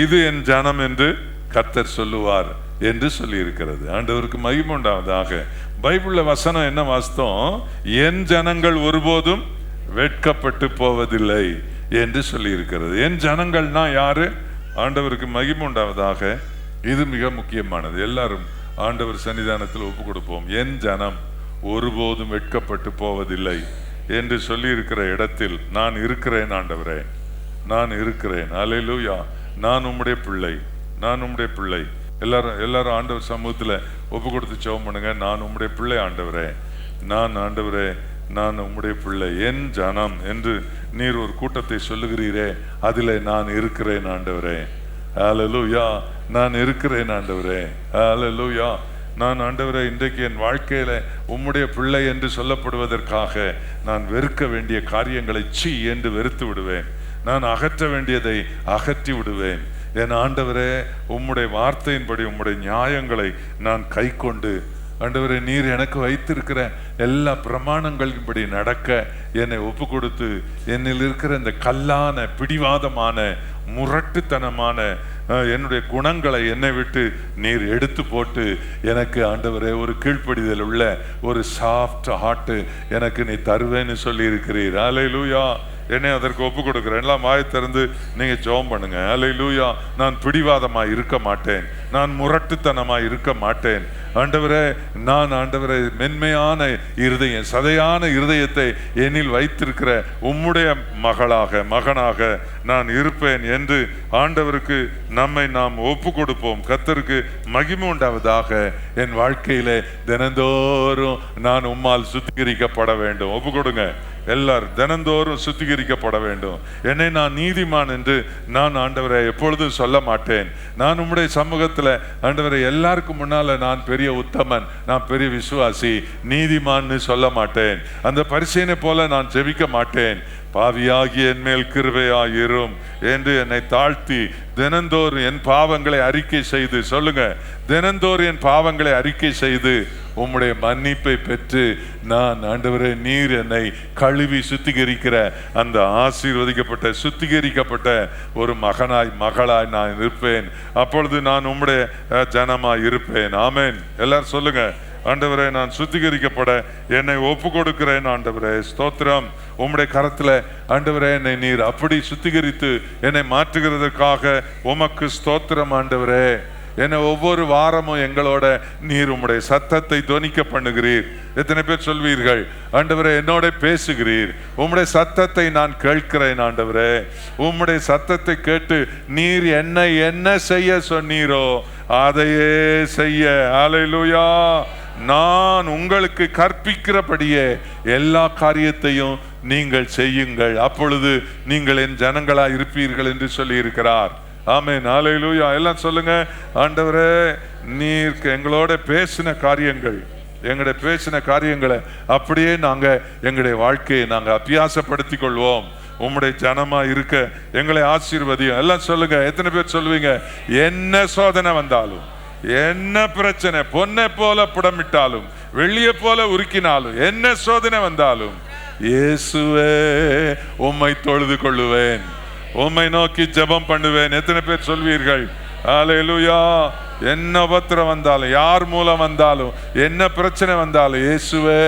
இது என் ஜனம் என்று கர்த்தர் சொல்லுவார் என்று சொல்லி இருக்கிறது. ஆண்டவருக்கு மகிமை உண்டாவதாக. பைபிள்ல வசனம் என்ன வாஸ்தம்? என் ஜனங்கள் ஒருபோதும் வெட்கப்பட்டு போவதில்லை என்று சொல்லி இருக்கிறது. என் ஜனங்கள்னா யாரு? ஆண்டவருக்கு மகிமை உண்டாவதாக. இது மிக முக்கியமானது. எல்லாரும் ஆண்டவர் சன்னிதானத்தில் ஒப்பு கொடுப்போம். என் ஜனம் ஒருபோதும் வெட்கப்பட்டு போவதில்லை என்று சொல்லி இருக்கிற இடத்தில் நான் இருக்கிறேன் ஆண்டவரே, நான் இருக்கிறேன். அல்லேலூயா. நான் உம்முடைய பிள்ளை, நான் உம்முடைய பிள்ளை. எல்லாரும் ஆண்டவர் சமூகத்தில் ஒப்பு கொடுத்து ஜெபம் பண்ணுங்க. நான் உம்முடைய பிள்ளை ஆண்டவரே, நான் ஆண்டவரே, நான் உம்முடைய பிள்ளை. என் ஜனம் என்று நீர் ஒரு கூட்டத்தை சொல்லுகிறீரே, அதில் நான் இருக்கிறேன் ஆண்டவரே. அல்லேலூயா. நான் இருக்கிறேன் ஆண்டவரே. அல்லேலூயா. நான் ஆண்டவரே, இன்றைக்கு என் வாழ்க்கையில உம்முடைய பிள்ளை என்று சொல்லப்படுவதற்காக நான் வெறுக்க வேண்டிய காரியங்களை சீ என்று வெறுத்து விடுவேன். நான் அகற்ற வேண்டியதை அகற்றி விடுவேன். என் ஆண்டவரே, உம்முடைய வார்த்தையின்படி உம்முடைய நியாயங்களை நான் கை கொண்டு ஆண்டவரே, நீர் எனக்கு வைத்திருக்கிற எல்லா பிரமாணங்களின்படி நடக்க என்னை ஒப்பு கொடுத்து, என்னில் இருக்கிற இந்த கல்லான பிடிவாதமான முரட்டுத்தனமான என்னுடைய குணங்களை என்னை விட்டு நீர் எடுத்து போட்டு எனக்கு ஆண்டவரே ஒரு கீழ்ப்படிதல் உள்ள ஒரு சாஃப்ட் ஹார்ட் எனக்கு நீ தருவேன்னு சொல்லி இருக்கிறீர். அல்லேலூயா. என்னை அதற்கு ஒப்பு கொடுக்குறேன். எல்லாம் வாயை திறந்து நீங்க ஜெபம் பண்ணுங்க. அல்லேலூயா. நான் பிடிவாதமாய் இருக்க மாட்டேன், நான் முரட்டுத்தனமாய் இருக்க மாட்டேன் ஆண்டவரே. நான் ஆண்டவரே மென்மையான இருதயம், சதையான இருதயத்தை என்னில் வைத்திருக்கிற உம்முடைய மகனாக நான் இருப்பேன் என்று ஆண்டவருக்கு நம்மை நாம் ஒப்பு கொடுப்போம். கர்த்தருக்கு மகிமை உண்டாவதாக. என் வாழ்க்கையிலே தினந்தோறும் நான் உம்மால் சுத்திகரிக்கப்பட வேண்டும். ஒப்பு கொடுங்க எல்லாரும். தினந்தோறும் சுத்திகரிக்கப்பட வேண்டும். என்னை நான் நீதிமான் என்று நான் ஆண்டவரை எப்பொழுதும் சொல்ல மாட்டேன். நான் உம்முடைய சமூகத்தில் ஆண்டவரை எல்லாருக்கும் முன்னால நான் பெரிய உத்தமன், நான் பெரிய விசுவாசி, நீதிமான்னு சொல்ல மாட்டேன். அந்த பரிசீலனை போல நான் ஜெபிக்க மாட்டேன். பாவியாகி என் மேல் கிருபையாயிரும் என்று என்னை தாழ்த்தி தினந்தோறும் என் பாவங்களை அறிக்கை செய்து, சொல்லுங்க, தினந்தோறும் என் பாவங்களை அறிக்கை செய்து உம்முடைய மன்னிப்பை பெற்று நான் ஆண்டவரே, நீர் என்னை கழுவி சுத்திகரிக்கிற அந்த ஆசீர்வதிக்கப்பட்ட சுத்திகரிக்கப்பட்ட ஒரு மகளாய் நான் இருப்பேன். அப்பொழுது நான் உம்முடைய ஜனமாய் இருப்பேன். ஆமென். எல்லாரும் சொல்லுங்க, ஆண்டவரே, நான் சுத்திகரிக்கப்பட என்னை ஒப்பு கொடுக்கிறேன் ஆண்டவரே. ஸ்தோத்திரம். உம்முடைய கரத்துல ஆண்டவரே, என்னை நீர் அப்படி சுத்திகரித்து என்னை மாற்றுகிறதுக்காக உமக்கு ஸ்தோத்திரம் ஆண்டவரே. என்னை ஒவ்வொரு வாரமும் எங்களோட நீர் உம்முடைய சத்தத்தை தொனிக்க பண்ணுகிறீர். எத்தனை பேர் சொல்வீர்கள், ஆண்டவரே என்னோட பேசுகிறீர், உம்முடைய சத்தத்தை நான் கேட்கிறேன் ஆண்டவரே. உம்முடைய சத்தத்தை கேட்டு நீர் என்னை என்ன செய்ய சொன்னீரோ அதையே செய்ய. அல்லேலூயா. நான் உங்களுக்கு கற்பிக்கிறபடியே எல்லா காரியத்தையும் நீங்கள் செய்யுங்கள், அப்பொழுது நீங்கள் என் ஜனங்களா இருப்பீர்கள் என்று சொல்லி இருக்கிறார். ஆமென். அல்லேலூயா. எல்லாம் சொல்லுங்க, ஆண்டவரே, நீர் எங்களோட பேசின காரியங்கள், எங்களுடைய பேசின காரியங்களை அப்படியே நாங்க எங்களுடைய வாழ்க்கையை நாங்க அபியாசப்படுத்தி கொள்வோம். உம்முடைய ஜனமா இருக்க எங்களை ஆசீர்வதியும். எல்லாம் சொல்லுங்க. எத்தனை பேர் சொல்லுவீங்க, என்ன சோதனை வந்தாலும், என்ன பிரச்சனை, பொன்னை போல புடமிட்டாலும், வெள்ளியை போல உருக்கினாலும், என்ன சோதனை வந்தாலும், இயேசுவே உம்மை தொழுது கொள்ளுவேன், உம்மை நோக்கி ஜெபம் பண்ணுவேன். எத்தனை பேர் சொல்வீர்கள்? அல்லேலூயா. என்ன உபத்திரம் வந்தாலும், யார் மூலம் வந்தாலும், என்ன பிரச்சனை வந்தாலும், இயேசுவே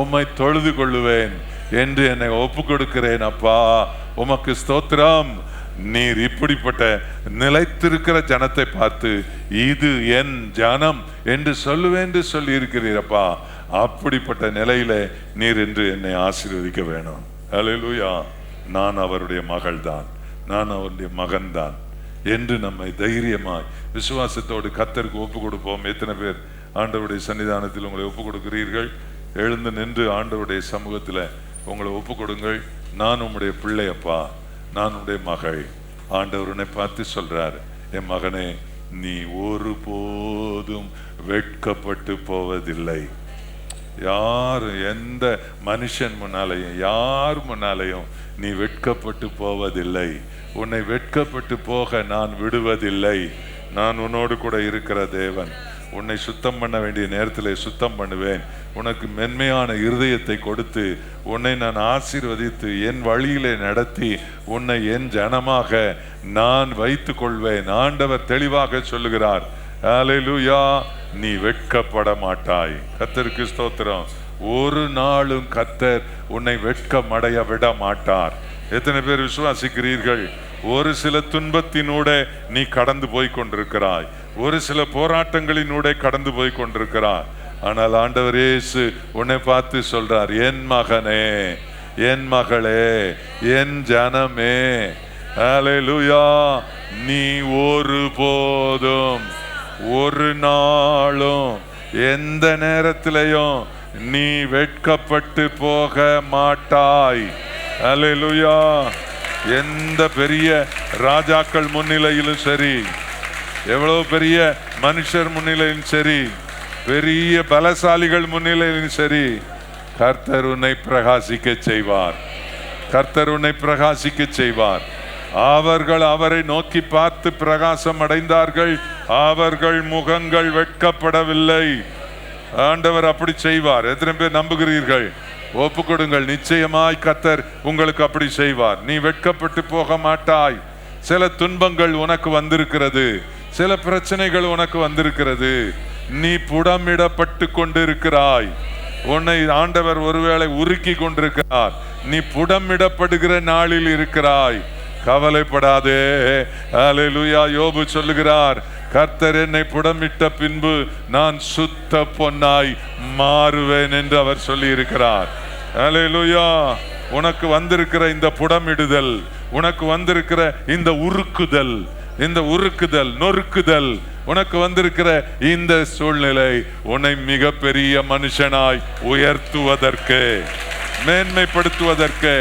உம்மை தொழுது கொள்ளுவேன் என்று என்னை ஒப்பு கொடுக்கிறேன். அப்பா உமக்கு ஸ்தோத்திரம். நீர் இப்படிப்பட்ட நிலைத்திருக்கிற ஜனத்தை பார்த்து இது என் ஜனம் என்று சொல்லுவேன் என்று சொல்லி இருக்கிறீரப்பா. அப்படிப்பட்ட நிலையில நீர் என்று என்னை ஆசீர்வதிக்க வேணும். அல்லேலூயா. நான் அவருடைய மகள் தான், நான் அவருடைய மகன் தான் என்று நம்மை தைரியமாய் விசுவாசத்தோடு கர்த்தருக்கு ஒப்பு கொடுப்போம். எத்தனை பேர் ஆண்டவருடைய சன்னிதானத்தில் உங்களை ஒப்பு கொடுக்கிறீர்கள்? எழுந்து நின்று ஆண்டவருடைய சமூகத்தில் உங்களை ஒப்பு கொடுங்கள். நான் உம்முடைய பிள்ளை அப்பா, நான் உடைய மகள். ஆண்டவர் உன்னை பார்த்து சொல்றாரு, என் மகனே, நீ ஒருபோதும் வெட்கப்பட்டு போவதில்லை. யார் எந்த மனுஷன் முன்னாலையும் யார் முன்னாலையும் நீ வெட்கப்பட்டு போவதில்லை. உன்னை வெட்கப்பட்டு போக நான் விடுவதில்லை. நான் உன்னோடு கூட இருக்கிற தேவன். உன்னை சுத்தம் பண்ண வேண்டிய நேரத்தில் சுத்தம் பண்ணுவேன். உனக்கு மென்மையான இருதயத்தை கொடுத்து உன்னை நான் ஆசீர்வதித்து என் வழியிலே நடத்தி உன்னை என் ஜனமாக நான் வைத்துக் கொள்வேன். ஆண்டவர் தெளிவாக சொல்லுகிறார். ஹல்லேலூயா. நீ வெட்கப்பட மாட்டாய். கர்த்தருக்கு ஸ்தோத்திரம். ஒரு நாளும் கர்த்தர் உன்னை வெட்கமடைய விட மாட்டார். எத்தனை பேர் விசுவாசிக்கிறீர்கள்? ஒரு சில துன்பத்தினூட நீ கடந்து போய் கொண்டிருக்கிறாய், ஒரு சில போராட்டங்களினூட கடந்து போய் கொண்டிருக்கிறாய். ஆனால் ஆண்டவர் இயேசு உன்னை பார்த்து சொல்றார், என் மகனே, என் மகளே, என் ஜனமே, ஹல்லேலூயா, நீ ஒரு போதும் ஒரு நாளும் எந்த நேரத்திலையும் நீ வெட்கப்பட்டு போக மாட்டாய். ஹல்லேலூயா. எந்த பெரிய ராஜாக்கள் முன்னிலையிலும் சரி, எவ்வளவு பெரிய மனுஷர் முன்னிலையிலும் சரி, பெரிய பலசாலிகள் முன்னிலையிலும் சரி, கர்த்தர் உன்னை பிரகாசிக்க செய்வார். கர்த்தர் உன்னை பிரகாசிக்க செய்வார். அவர்கள் அவரை நோக்கி பார்த்து பிரகாசம் அடைந்தார்கள், அவர்கள் முகங்கள் வெட்கப்படவில்லை. ஆண்டவர் அப்படி செய்வார். எத்தனை பேர் நம்புகிறீர்கள்? ஒப்பு கொடுங்கள். நிச்சயமாய் கர்த்தர் உங்களுக்கு அப்படி செய்வார். நீ வெட்கப்பட்டு போக மாட்டாய். சில துன்பங்கள் உனக்கு வந்திருக்கிறது, சில பிரச்சனைகள் உனக்கு வந்திருக்கிறது. நீ புடமிடப்பட்டு கொண்டிருக்கிறாய். உன்னை ஆண்டவர் ஒருவேளை உருக்கி கொண்டிருக்கிறார். நீ புடமிடப்படுகிற நாளில் இருக்கிறாய். கவலைப்படாதே. ஹல்லேலூயா. யோபு சொல்லுகிறார், கர்த்தர் என்னை புடமிட்ட பின்பு நான் சுத்த பொன்னாய் மாறுவேன் என்று அவர் சொல்லி இருக்கிறார். ஹல்லேலூயா. உனக்கு வந்திருக்கிற இந்த புடமிடுதல், உனக்கு வந்திருக்கிற இந்த உருக்குதல், இந்த உருக்குதல் நொறுக்குதல், உனக்கு வந்திருக்கிற இந்த சூழ்நிலை உன்னை மிகப்பெரிய மனுஷனாய் உயர்த்துவதற்கு, மேன்மைப்படுத்துவதற்கு.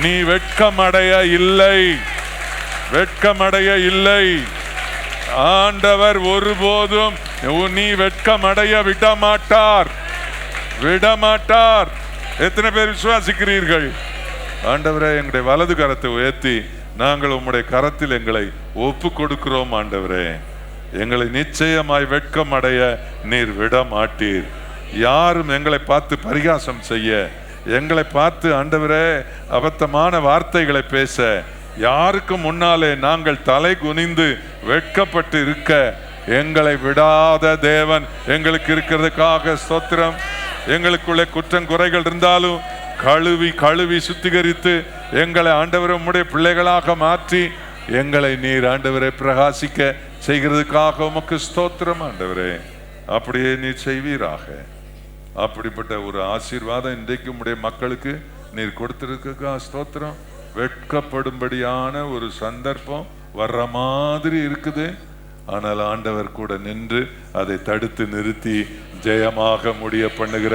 நீ வெட்கமடைய இல்லை, வெட்கமடைய இல்லை. ஆண்டவர் ஒருபோதும் நீ வெட்கமடைய விடமாட்டார், விடமாட்டார். எத்தனை பேர் விசுவாசிக்கிறீர்கள்? ஆண்டவரே, எங்களுடைய வலது கரத்தை உயர்த்தி நாங்கள் உம்முடைய கரத்தில் எங்களை ஒப்பு கொடுக்கிறோம். ஆண்டவரே, எங்களை நிச்சயமாய் வெட்கமடைய நீர் விட மாட்டீர். யாரும் எங்களை பார்த்து பரிகாசம் செய்ய, எங்களை பார்த்து ஆண்டவரே அபத்தமான வார்த்தைகளை பேச, யாருக்கு முன்னாலே நாங்கள் தலை குனிந்து வெட்கப்பட்டு இருக்க எங்களை விடாத தேவன் எங்களுக்கு இருக்கிறதுக்காக ஸ்தோத்திரம். எங்களுக்குள்ளே குற்றம் குறைகள் இருந்தாலும் கழுவி கழுவி சுத்திகரித்து எங்களை ஆண்டவரே உம்முடைய பிள்ளைகளாக மாற்றி எங்களை நீர் ஆண்டவரே பிரகாசிக்க செய்கிறதுக்காக உமக்கு ஸ்தோத்திரம். ஆண்டவரே, அப்படியே நீர் செய்வீராக. அப்படிப்பட்ட ஒரு ஆசீர்வாதம் இன்றைக்கு உம்முடைய மக்களுக்கு நீர் கொடுத்திருக்க ஸ்தோத்திரம். வெட்கப்படும்படியான ஒரு சந்தர்ப்பம் வர்ற மாதிரி இருக்குது. ஆனால் ஆண்டவர் கூட நின்று அதை தடுத்து நிறுத்தி ஜெயமாக முடிய பண்ணுகிற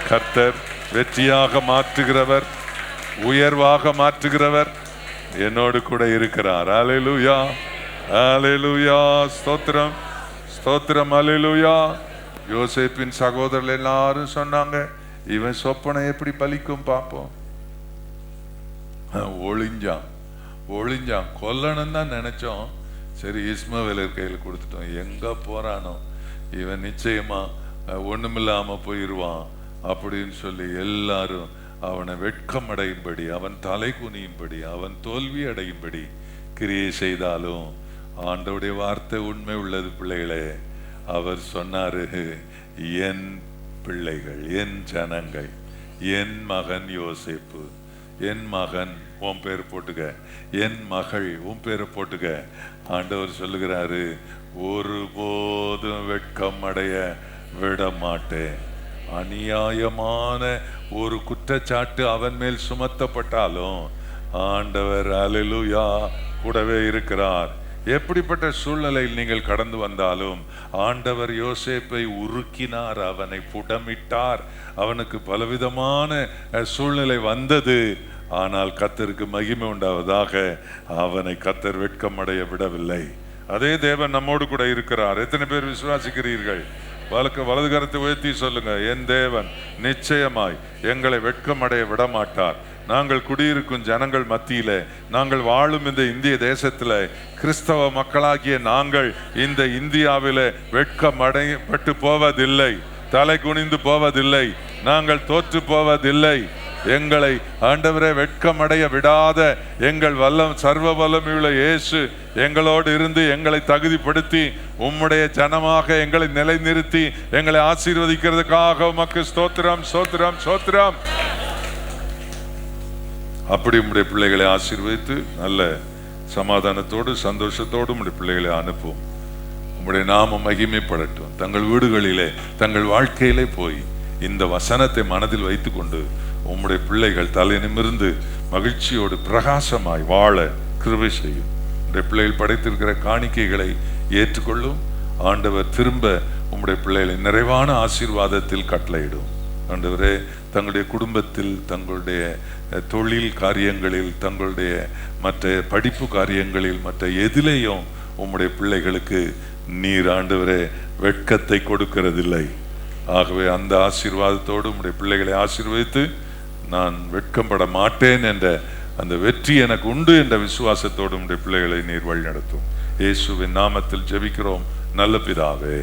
கர்த்தர், வெற்றியாக மாற்றுகிறவர், உயர்வாக மாற்றுகிறவர் என்னோடு கூட இருக்கிறார். ஹல்லேலூயா, ஹல்லேலூயா, ஸ்தோத்திரம், ஸ்தோத்திரம், ஹல்லேலூயா. யோசேப்பின் சகோதரர்கள் எல்லாரும் சொன்னாங்க, இவன் சொப்பனை எப்படி பலிக்கும் பார்ப்போம். ஒளிஞ்சான், ஒளிஞ்சான். கொல்லணும் தான் நினைச்சோம். சரி, இஸ்மவேலர் கையில் கொடுத்துட்டோம். எங்க போறானோ இவன் நிச்சயமா ஒண்ணுமில்லாம போயிடுவான் அப்படின்னு சொல்லி எல்லாரும் அவனை வெட்கம் அடையும்படி, அவன் தலை குனியும்படி, அவன் தோல்வி அடையும்படி கிரியை செய்தாலும் ஆண்டவருடைய வார்த்தை உண்மை உள்ளது. பிள்ளைகளே, அவர் சொன்னாரு, என் பிள்ளைகள், என் ஜனங்கள், என் மகன் யோசேப்பு, என் மகன் உன் பேர் போட்டுக்க, என் மகள் உன் பேரை போட்டுக்க. ஆண்டவர் சொல்லுகிறாரு, ஒருபோதும் வெட்கம் அடைய விட மாட்டேன். அநியாயமான ஒரு குற்றச்சாட்டு அவன் மேல் சுமத்தப்பட்டாலும் ஆண்டவர் ஹல்லேலூயா கூடவே இருக்கிறார். எப்படிப்பட்ட சூழ்நிலையில் நீங்கள் கடந்து வந்தாலும் ஆண்டவர் யோசேப்பை உருக்கினார், அவனை புடமிட்டார். அவனுக்கு பலவிதமான சூழ்நிலை வந்தது. ஆனால் கர்த்தருக்கு மகிமை உண்டாவதாக, அவனை கர்த்தர் வெட்கம் அடைய விடவில்லை. அதே தேவன் நம்மோடு கூட இருக்கிறார். எத்தனை பேர் விசுவாசிக்கிறீர்கள்? வலது கரத்தை உயர்த்தி சொல்லுங்க, என் தேவன் நிச்சயமாய் எங்களை வெட்கம் அடைய விட மாட்டார். நாங்கள் குடியிருக்கும் ஜனங்கள் மத்தியில, நாங்கள் வாழும் இந்த இந்திய தேசத்துல கிறிஸ்தவ மக்களாகிய நாங்கள் இந்த இந்தியாவில வெட்கமடைப்பட்டு போவதில்லை, தலை குனிந்து போவதில்லை, நாங்கள் தோற்று போவதில்லை. எங்களை ஆண்டவரே வெட்கமடைய விடாத எங்கள் சர்வ வல்லமையுள்ள இயேசு எங்களோடு இருந்து எங்களை தகுதிப்படுத்தி உம்முடைய ஜனமாக எங்களை நிலைநிறுத்தி எங்களை ஆசீர்வதிக்கிறதுக்காக உமக்கு ஸ்தோத்திரம், ஸ்தோத்திரம், ஸ்தோத்திரம். அப்படி உம்முடைய பிள்ளைகளை ஆசீர்வதித்து நல்ல சமாதானத்தோடு சந்தோஷத்தோடு உம்முடைய பிள்ளைகளை அனுப்பும். உம்முடைய நாமம் மகிமைப்படட்டும். தங்கள் வீடுகளிலே தங்கள் வாழ்க்கையிலே போய் இந்த வசனத்தை மனதில் வைத்து கொண்டு உம்முடைய பிள்ளைகள் தலை நிமிர்ந்து மகிழ்ச்சியோடு பிரகாசமாய் வாழ கிருபை செய்யும். உம்முடைய பிள்ளைகள் படைத்திருக்கிற காணிக்கைகளை ஏற்றுக்கொள்ளும். ஆண்டவர் திரும்ப உம்முடைய பிள்ளைகளை நிறைவான ஆசீர்வாதத்தில் கட்டளையிடும். ஆண்டவரே, தங்களுடைய குடும்பத்தில், தங்களுடைய தொழில் காரியங்களில், தங்களுடைய மற்ற படிப்பு காரியங்களில், மற்ற எதிலேயும் உம்முடைய பிள்ளைகளுக்கு நீர் ஆண்டவரே வெட்கத்தை கொடுக்கிறதில்லை. ஆகவே அந்த ஆசீர்வாதத்தோடு உம்முடைய பிள்ளைகளை ஆசீர்வதித்து நான் வெட்கப்பட மாட்டேன் என்ற அந்த வெற்றி எனக்கு உண்டு என்ற விசுவாசத்தோடு உம்முடைய பிள்ளைகளை நீர் வழி நடத்தும். இயேசுவின் நாமத்தில் ஜெபிக்கிறோம் நல்ல பிதாவே.